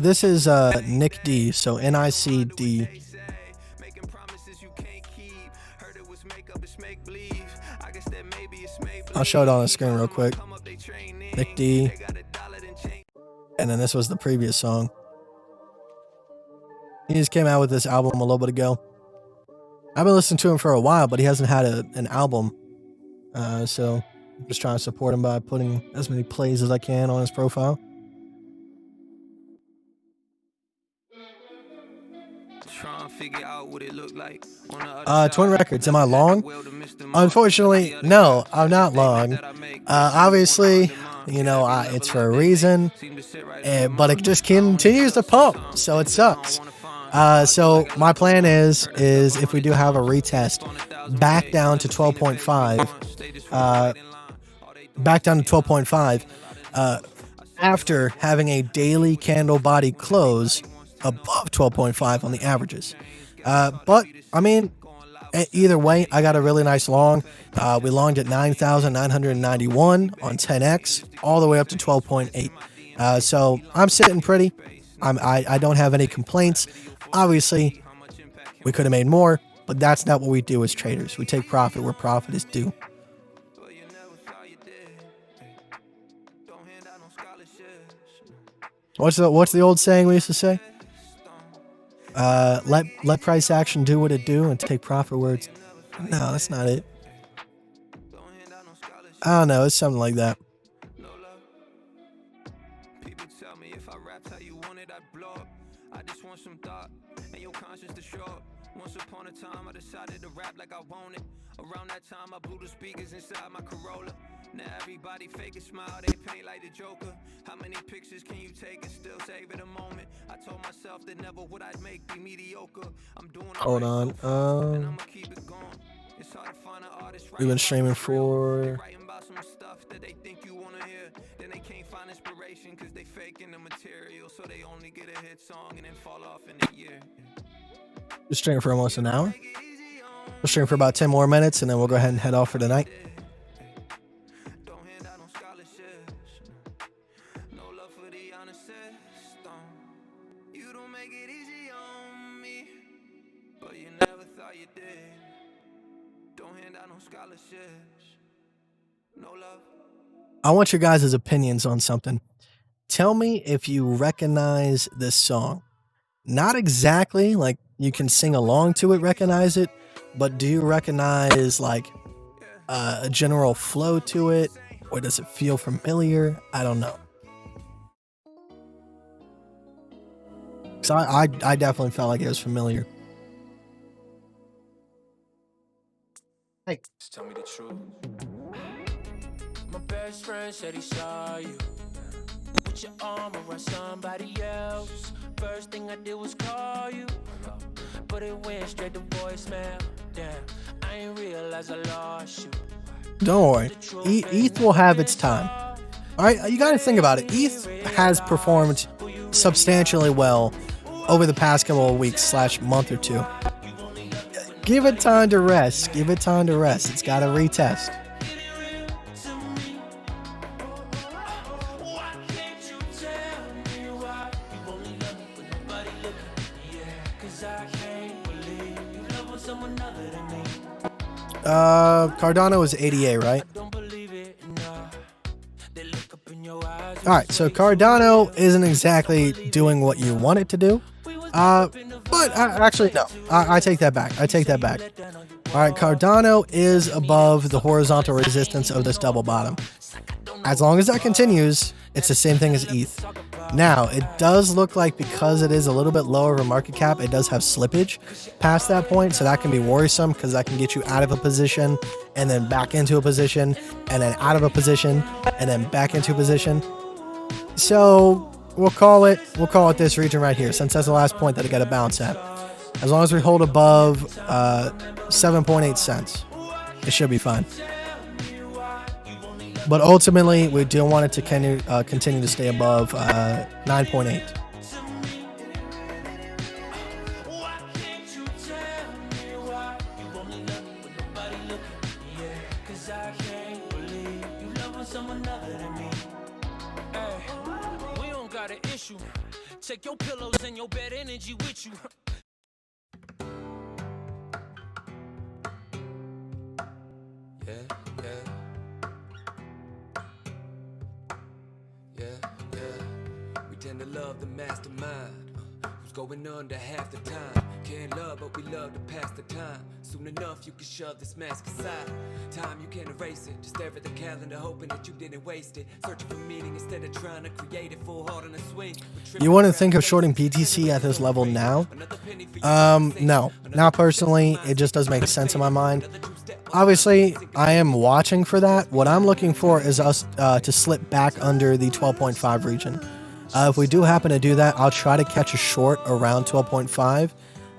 This is Nick D, so NICD. I'll show it on the screen real quick. Nick D. And then this was the previous song. He just came out with this album a little bit ago. I've been listening to him for a while, but he hasn't had an album. So I'm just trying to support him by putting as many plays as I can on his profile. Twin Records, am I long? Unfortunately, no, I'm not long. Obviously, you know, it's for a reason, but it just continues to pump, so it sucks. So my plan is if we do have a retest, back down to 12.5, after having a daily candle body close above 12.5 on the averages. But I mean, either way, I got a really nice long. We longed at 9,991 on 10x, all the way up to 12.8. So I'm sitting pretty. I don't have any complaints. Obviously, we could have made more, but that's not what we do as traders. We take profit where profit is due. What's the old saying we used to say? Let price action do what it do and take profit where it's... No, that's not it. I don't know. It's something like that. People tell me if I rapped how you wanted, I'd blow up. I just want some thought and your conscience to show up. Once upon a time, I decided to rap like I wanted. Around that time, I blew the speakers inside my Corolla. Now everybody fake a smile, they paint like the Joker. How many pictures can you take and still save it a moment? I told myself that never would I make be mediocre. I'm doing Hold on. and I'ma keep it going. It's hard to find an artist We've been streaming for writing about some stuff that they think you wanna hear. Then they can't find inspiration cause they faking the material. So they only get a hit song and then fall off in a year. We're streaming for almost an hour. We'll stream for about 10 more minutes and then we'll go ahead and head off for tonight. I want your guys' opinions on something. Tell me if you recognize this song. Not exactly like you can sing along to it, recognize it, but do you recognize like a general flow to it, or does it feel familiar? I don't know. So I definitely felt like it was familiar. Hey, just tell me the truth. My best friend said he saw you put your arm around somebody else. First thing I did was call you, but it went straight to voicemail. Damn, I ain't realize I lost you. Don't worry, ETH will have its time. All right, you got to think about it. ETH has performed substantially well over the past couple of weeks / month or two. Give it time to rest. Give it time to rest. It's got to retest. Cardano is 88, right? Alright, so Cardano isn't exactly doing what you want it to do. But actually, no. I take that back. Alright, Cardano is above the horizontal resistance of this double bottom. As long as that continues, it's the same thing as ETH. Now, it does look like because it is a little bit lower of a market cap, it does have slippage past that point, so that can be worrisome because that can get you out of a position and then back into a position and then out of a position and then back into a position. So we'll call it this region right here, since that's the last point that it got to bounce at. As long as we hold above 7.8 cents, it should be fine. But ultimately, we do want it to continue to stay above 9.8. We don't got an issue. Take your pillows and your bed energy with you. We tend to love the mastermind, who's going under half the time. Can't love, but we love to pass the time. Soon enough, you can shove this mask aside. Time, you can't erase it. Just stare at the calendar, hoping that you didn't waste it. Searching for meaning instead of trying to create it. Full hard on a swing. You want to think of shorting BTC at this level now? No. Not personally. It just doesn't make sense in my mind. Obviously, I am watching for that. What I'm looking for is us to slip back under the 12.5 region. If we do happen to do that, I'll try to catch a short around 12.5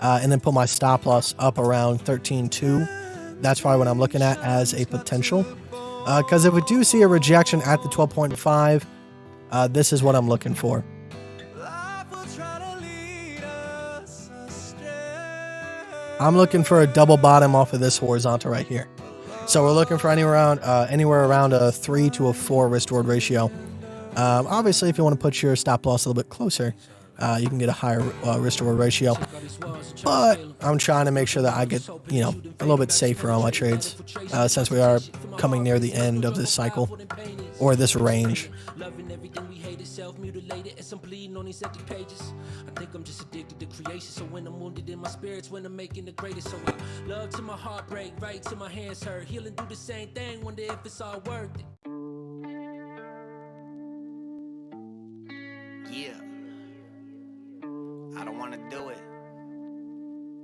and then put my stop loss up around 13.2. That's probably what I'm looking at as a potential. Because if we do see a rejection at the 12.5, this is what I'm looking for. I'm looking for a double bottom off of this horizontal right here. So we're looking for anywhere around a 3 to a 4 risk-reward ratio. Obviously, if you want to put your stop loss a little bit closer, you can get a higher risk-reward ratio. But I'm trying to make sure that I get, a little bit safer on my trades, since we are coming near the end of this cycle or this range. I think I'm just addicted to creation. So when I'm wounded in my spirits, when I'm making the greatest. So I love to my heartbreak, right to my hands hurt. Healing do the same thing, wonder if it's all worth it. Yeah. I don't want to do it,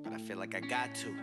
but I feel like I got to.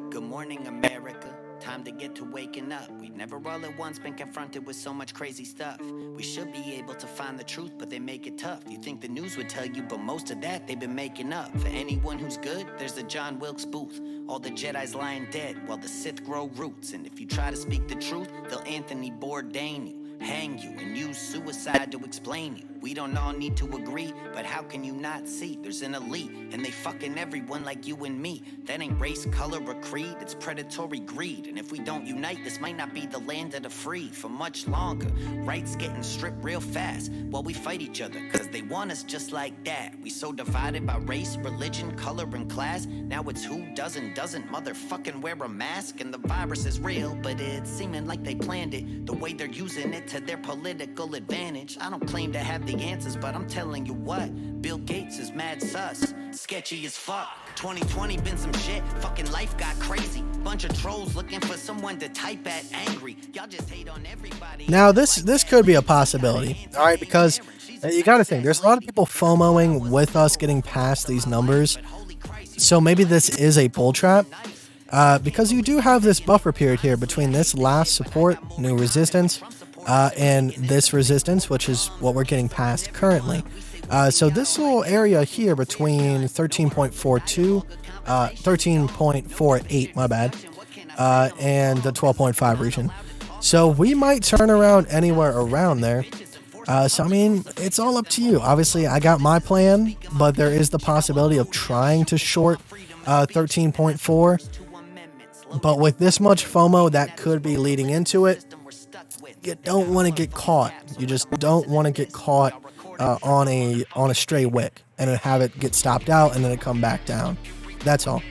Good morning, America. Time time to get to waking up. We've never all at once been confronted with so much crazy stuff. We should be able to find the truth, but they make it tough. You think the news would tell you, but most of that they've been making up. For anyone who's good, there's the John Wilkes Booth. All the Jedis lying dead while the Sith grow roots. And if you try to speak the truth, they'll Anthony Bourdain you, hang you, and use suicide to explain you. We don't all need to agree, but how can you not see? There's an elite, and they fucking everyone like you and me. That ain't race, color, or creed, it's predatory greed. And if we don't unite, this might not be the land of the free for much longer. Rights getting stripped real fast while we fight each other, cause they want us just like that. We so divided by race, religion, color, and class. Now it's who doesn't motherfucking wear a mask. And the virus is real, but it's seeming like they planned it. The way they're using it to their political advantage. I don't claim to have the answers, but I'm telling you what, Bill Gates is mad sus, sketchy as fuck. 2020 been some shit, fucking life got crazy. Bunch of trolls looking for someone to type at angry. Y'all just hate on everybody. Now this could be a possibility, all right, because you got to think there's a lot of people FOMOing with us getting past these numbers. So maybe this is a bull trap, because you do have this buffer period here between this last support, new resistance, and this resistance, which is what we're getting past currently. So this little area here between 13.42, 13.48, my bad, and the 12.5 region. So we might turn around anywhere around there. So, I mean, it's all up to you. Obviously, I got my plan, but there is the possibility of trying to short 13.4. But with this much FOMO that could be leading into it, you don't want to get caught. You just don't want to get caught on a stray wick and then have it get stopped out and then it come back down. That's all.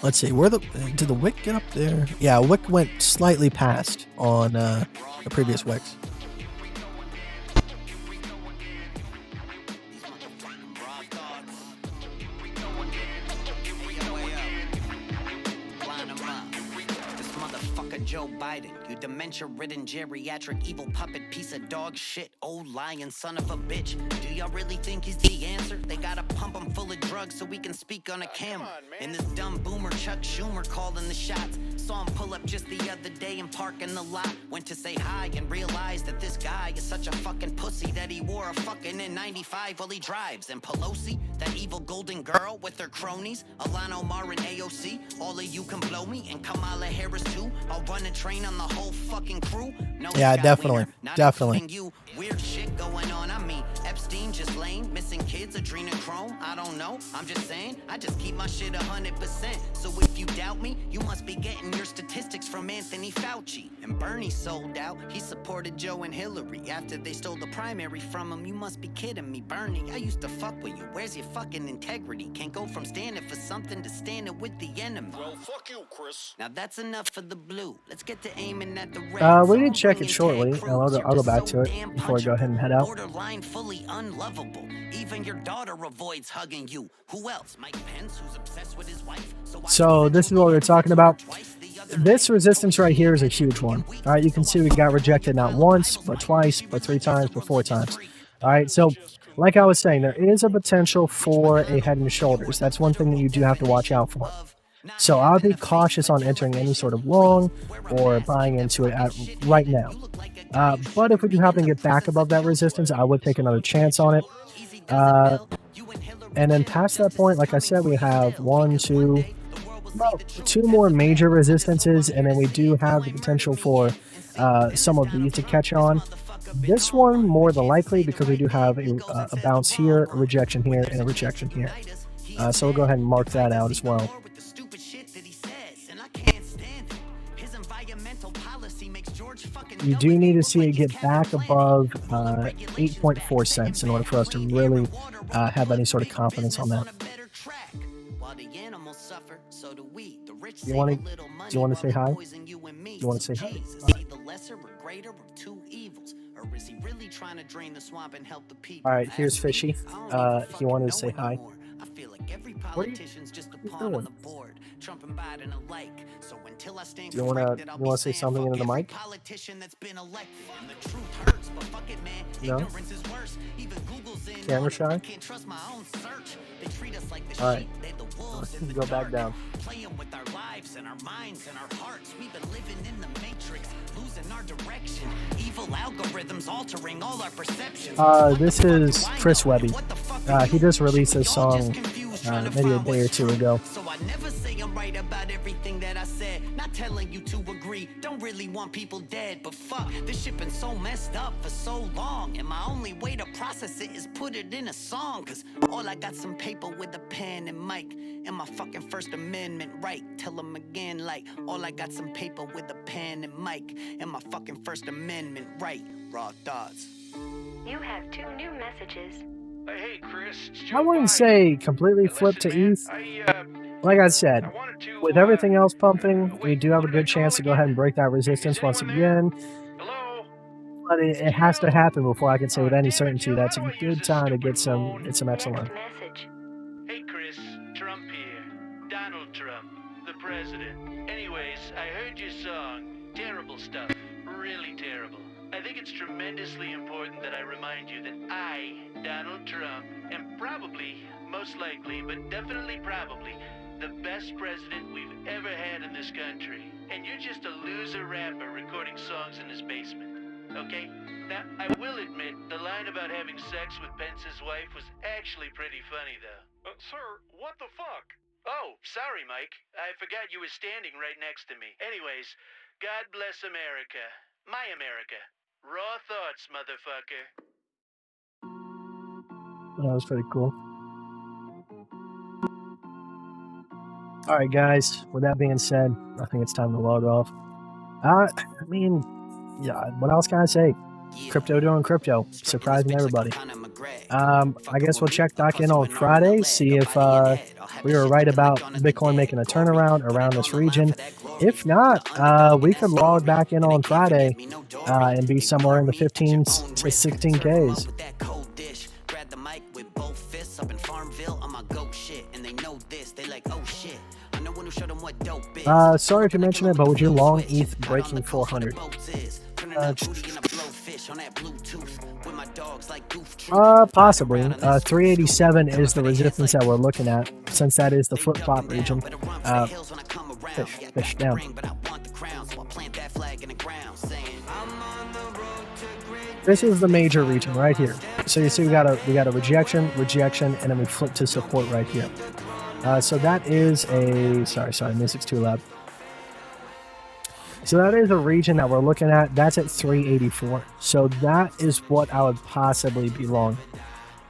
Let's see, did the wick get up there? Yeah, wick went slightly past on the previous wicks. Joe Biden, you dementia-ridden geriatric evil puppet piece of dog shit, old lying son of a bitch. Do y'all really think he's the answer? They gotta pump him full of drugs so we can speak on a camera. And this dumb boomer Chuck Schumer calling the shots. Saw him pull up just the other day and park in the lot. Went to say hi and realized that this guy is such a fucking pussy that he wore a fucking N95 while he drives. And Pelosi, that evil golden girl with her cronies, Alana Omar and AOC, all of you can blow me, and Kamala Harris too. I'll run a train on the whole fucking crew. No, yeah, definitely, definitely. You weird shit going on. I mean, Epstein just lame, missing kids, adrenochrome. I don't know. I'm just saying, I just keep my shit 100%. So if you doubt me, you must be getting your statistics from Anthony Fauci. And Bernie sold out. He supported Joe and Hillary after they stole the primary from him. You must be kidding me, Bernie. I used to fuck with you. Where's your fucking integrity? Can't go from standing for something to standing with the enemy. Well, fuck you, Chris. Now that's enough for the blue. Let's get to aiming at the red. We did check it shortly. I'll go back to it before I go ahead and head out. Borderline fully unlovable. Even your daughter avoids hugging you. Who else? Mike Pence, who's obsessed with his wife. So this is what we're talking about. This resistance right here is a huge one. All right, you can see we got rejected not once, but twice, but 3 times, but 4 times. All right, so like I was saying, there is a potential for a head and shoulders. That's one thing that you do have to watch out for. So I'll be cautious on entering any sort of long or buying into it right now. But if we do happen to get back above that resistance, I would take another chance on it. And then past that point, like I said, we have 2 more major resistances, and then we do have the potential for some of these to catch on. This one more than likely, because we do have a bounce here, a rejection here, and a rejection here. So we'll go ahead and mark that out as well. You do need to see it get back above 8.4 cents in order for us to really have any sort of confidence on that. Do you want to say hi? Do you want to say hi? All right, here's Fishy. He wanted to say hi. I feel like every What are you politician's just a pawn on doing? the board, Trump and Biden alike. So until I stand Do you wanna corrected, I'll be say saying something fuck into the every mic? politician that's been elected. And the truth hurts, but fuck it, man. No? Ignorance is worse. Even Google's in Camera on it. I shy? can't trust my own search. They treat us like the All right. sheep, they the wolves in the Go back dark. down. Playing with our lives and our minds and our hearts. We've been living in the matrix, losing our direction. Evil algorithms altering all our perceptions. This is Chris Webby. He just released this song maybe a day or two ago. So I never say I'm right about everything that I said. Not telling you to agree. Don't really want people dead, but fuck, this shit been so messed up for so long. And my only way to process it is put it in a song. Cause all I got some paper with a pen and mic. And my fucking First Amendment right. Tell them again like, all I got some paper with a pen and mic. And my fucking First Amendment right. Raw thoughts. You have 2 new messages. Hey, Chris. I wouldn't say completely flip to ETH. Like I said, with everything else pumping, we do have a good chance to go ahead and break that resistance once again. Hello? But it has to happen before I can say with any certainty that's a good time to get some XLM. Next message. Hey, Chris. Trump here. Donald Trump, the president. Anyways, I heard your song. Terrible stuff. Really terrible. I think it's tremendously important that I remind you that I, Donald Trump, am probably, most likely, but definitely probably, the best president we've ever had in this country. And you're just a loser rapper recording songs in his basement. Okay? Now, I will admit, the line about having sex with Pence's wife was actually pretty funny, though. Sir, what the fuck? Oh, sorry, Mike. I forgot you were standing right next to me. Anyways, God bless America. My America. Raw thoughts, motherfucker. That was pretty cool. Alright guys, with that being said, I think it's time to log off. I mean, yeah, what else can I say? Crypto doing crypto, surprising everybody. I guess we'll check back in on Friday, see if we were right about Bitcoin making a turnaround around this region. If not, we could log back in on Friday and be somewhere in the 15s to 16Ks. Sorry to mention it, but would you long ETH breaking 400? Possibly. 387 is the resistance that we're looking at, since that is the flip-flop region. Fish down. This is the major region right here. So you see we got a rejection, and then we flip to support right here. So that is a sorry, music's too loud. So that is a region that we're looking at. That's at 384. So that is what I would possibly be long.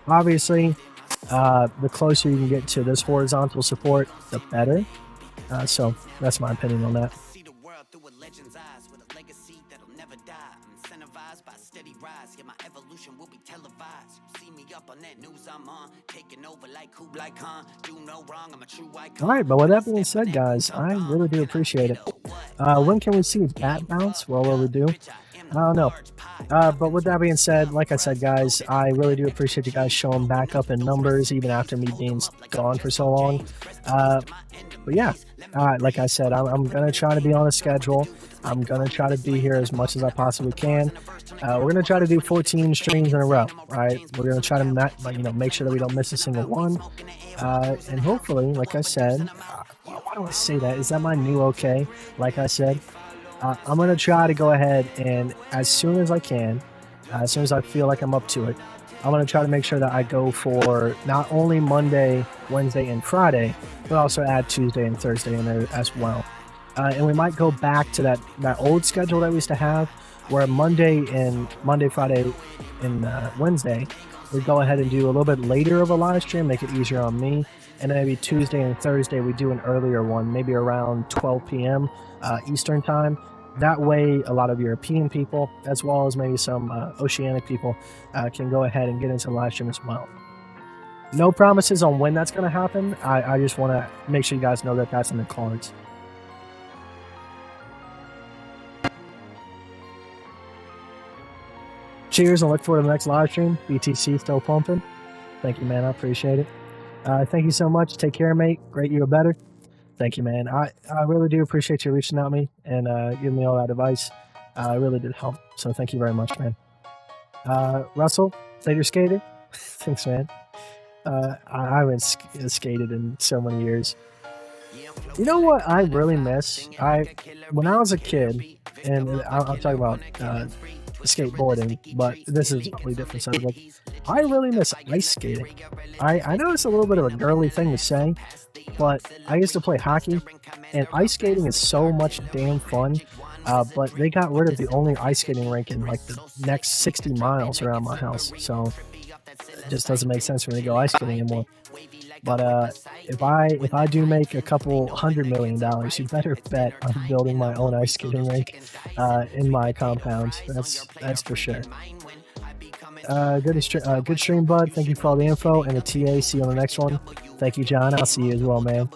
Obviously, the closer you can get to this horizontal support, the better. So that's my opinion on that. Alright, but with that being said, guys, I really do appreciate it. When can we see that bounce? Well, what we do? I don't know. But with that being said, like I said, guys, I really do appreciate you guys showing back up in numbers, even after me being gone for so long. But yeah, like I said, I'm going to try to be on a schedule. I'm going to try to be here as much as I possibly can. We're going to try to do 14 streams in a row, right? We're going to try to make sure that we don't miss a single one. And hopefully, like I said, why do I say that? Is that my new okay? Like I said, I'm going to try to go ahead and as soon as I can, as soon as I feel like I'm up to it, I'm going to try to make sure that I go for not only Monday, Wednesday, and Friday, but also add Tuesday and Thursday in there as well. And we might go back to that old schedule that we used to have, where Monday, Friday, and Wednesday, we go ahead and do a little bit later of a live stream, make it easier on me. And then maybe Tuesday and Thursday, we do an earlier one, maybe around 12 p.m. Eastern time. That way, a lot of European people, as well as maybe some Oceanic people, can go ahead and get into the live stream as well. No promises on when that's going to happen. I just want to make sure you guys know that that's in the cards. Cheers, and look forward to the next live stream. BTC still pumping. Thank you, man. I appreciate it. Thank you so much. Take care, mate. Great you are better. Thank you, man. I really do appreciate you reaching out to me and giving me all that advice. It really did help. So thank you very much, man. Russell, Later Skater. Thanks, man. I haven't skated in so many years. You know what I really miss? When I was a kid, and I'll talk about skateboarding, but this is a completely different subject. I really miss ice skating. I know it's a little bit of a girly thing to say, but I used to play hockey, and ice skating is so much damn fun. But they got rid of the only ice skating rink in like the next 60 miles around my house, so it just doesn't make sense for me to go ice skating anymore. But if I do make a couple $100 million, you better bet I'm building my own ice skating rink in my compound. That's for sure. Good stream, bud. Thank you for all the info and the TA. See you on the next one. Thank you, John. I'll see you as well, man.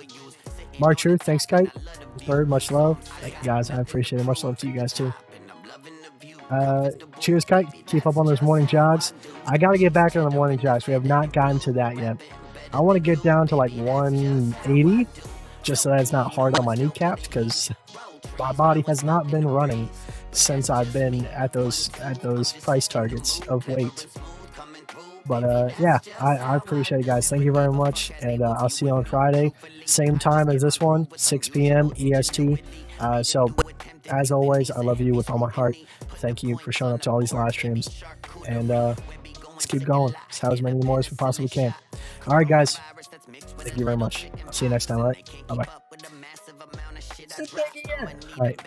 Mark Truth, thanks, Kite. Bird, much love. Thank you, guys. I appreciate it. Much love to you guys too. Cheers, Kite. Keep up on those morning jogs. I got to get back on the morning jogs. We have not gotten to that yet. I want to get down to like 180, just so that it's not hard on my kneecaps, because my body has not been running since I've been at those price targets of weight. But yeah, I appreciate it, guys. Thank you very much, and I'll see you on Friday, same time as this one, 6 p.m. EST. So, as always, I love you with all my heart. Thank you for showing up to all these live streams, and let's keep going. Let's have as many more as we possibly can. All right, guys. Thank you very much. I'll see you next time. All right. Bye bye. All right.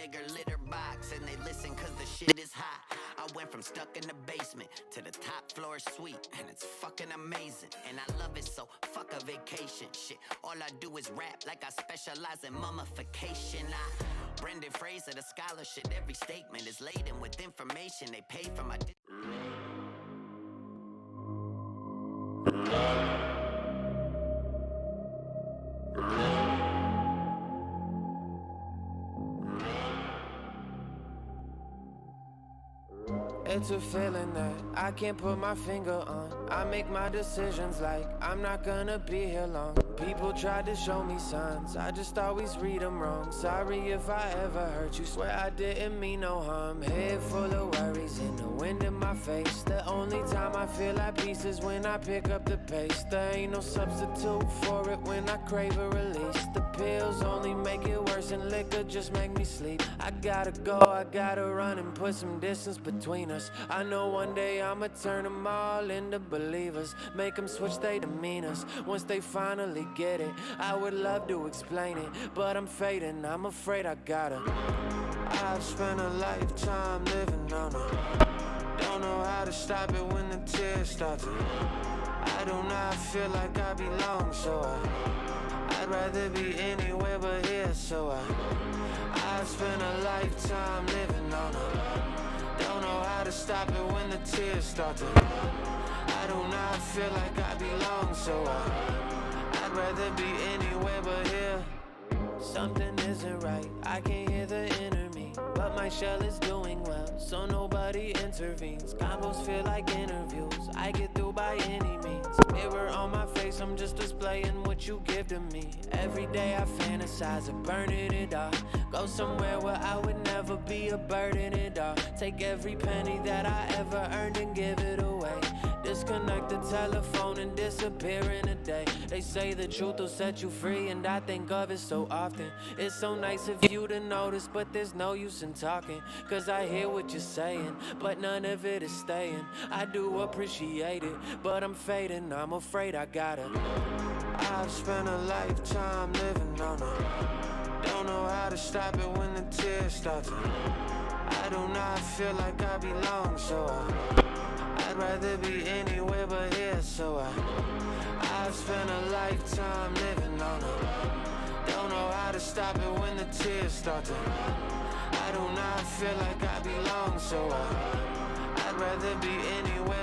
Went from stuck in the basement to the top floor suite, and it's fucking amazing, and I love it, so fuck a vacation shit. All I do is rap like I specialize in mummification. Brendan Fraser, the scholarship, every statement is laden with information they pay for my It's a feeling that I can't put my finger on. I make my decisions like I'm not gonna be here long. People tried to show me signs, I just always read them wrong. Sorry if I ever hurt you, swear I didn't mean no harm. Head full of worries and the wind in my face. The only time I feel at peace is when I pick up the pace. There ain't no substitute for it when I crave a release. The pills only make it worse and liquor just make me sleep. I gotta go, I gotta run and put some distance between us. I know one day I'ma turn them all into believers, make them switch their demeanors once they finally get it. I would love to explain it, but I'm fading, I'm afraid I gotta. I've spent a lifetime living on it. Don't know how to stop it when the tears start to. I do not feel like I belong, so I'd rather be anywhere but here, so I've spent a lifetime living on it. Don't know how to stop it when the tears start to. I do not feel like I belong, so I'd rather be anywhere but here. Something isn't right, I can hear the inner me, but my shell is doing well, so nobody intervenes. Combos feel like interviews, I get through by any means. Mirror on my face, I'm just displaying what you give to me. Every day I fantasize of burning it all, go somewhere where I would never be a burden at all. Take every penny that I ever earned and give it away. Disconnect the telephone and disappear in a day. They say the truth will set you free, and I think of it so often. It's so nice of you to notice, but there's no use in talking, cause I hear what you're saying, but none of it is staying. I do appreciate it, but I'm fading, I'm afraid I gotta. I've spent a lifetime living on it. Don't know how to stop it when the tears start to. I do not feel like I belong, so I'd rather be anywhere but here, so I've spent a lifetime living on it. Don't know how to stop it when the tears start to. I do not feel like I belong, so I'd rather be anywhere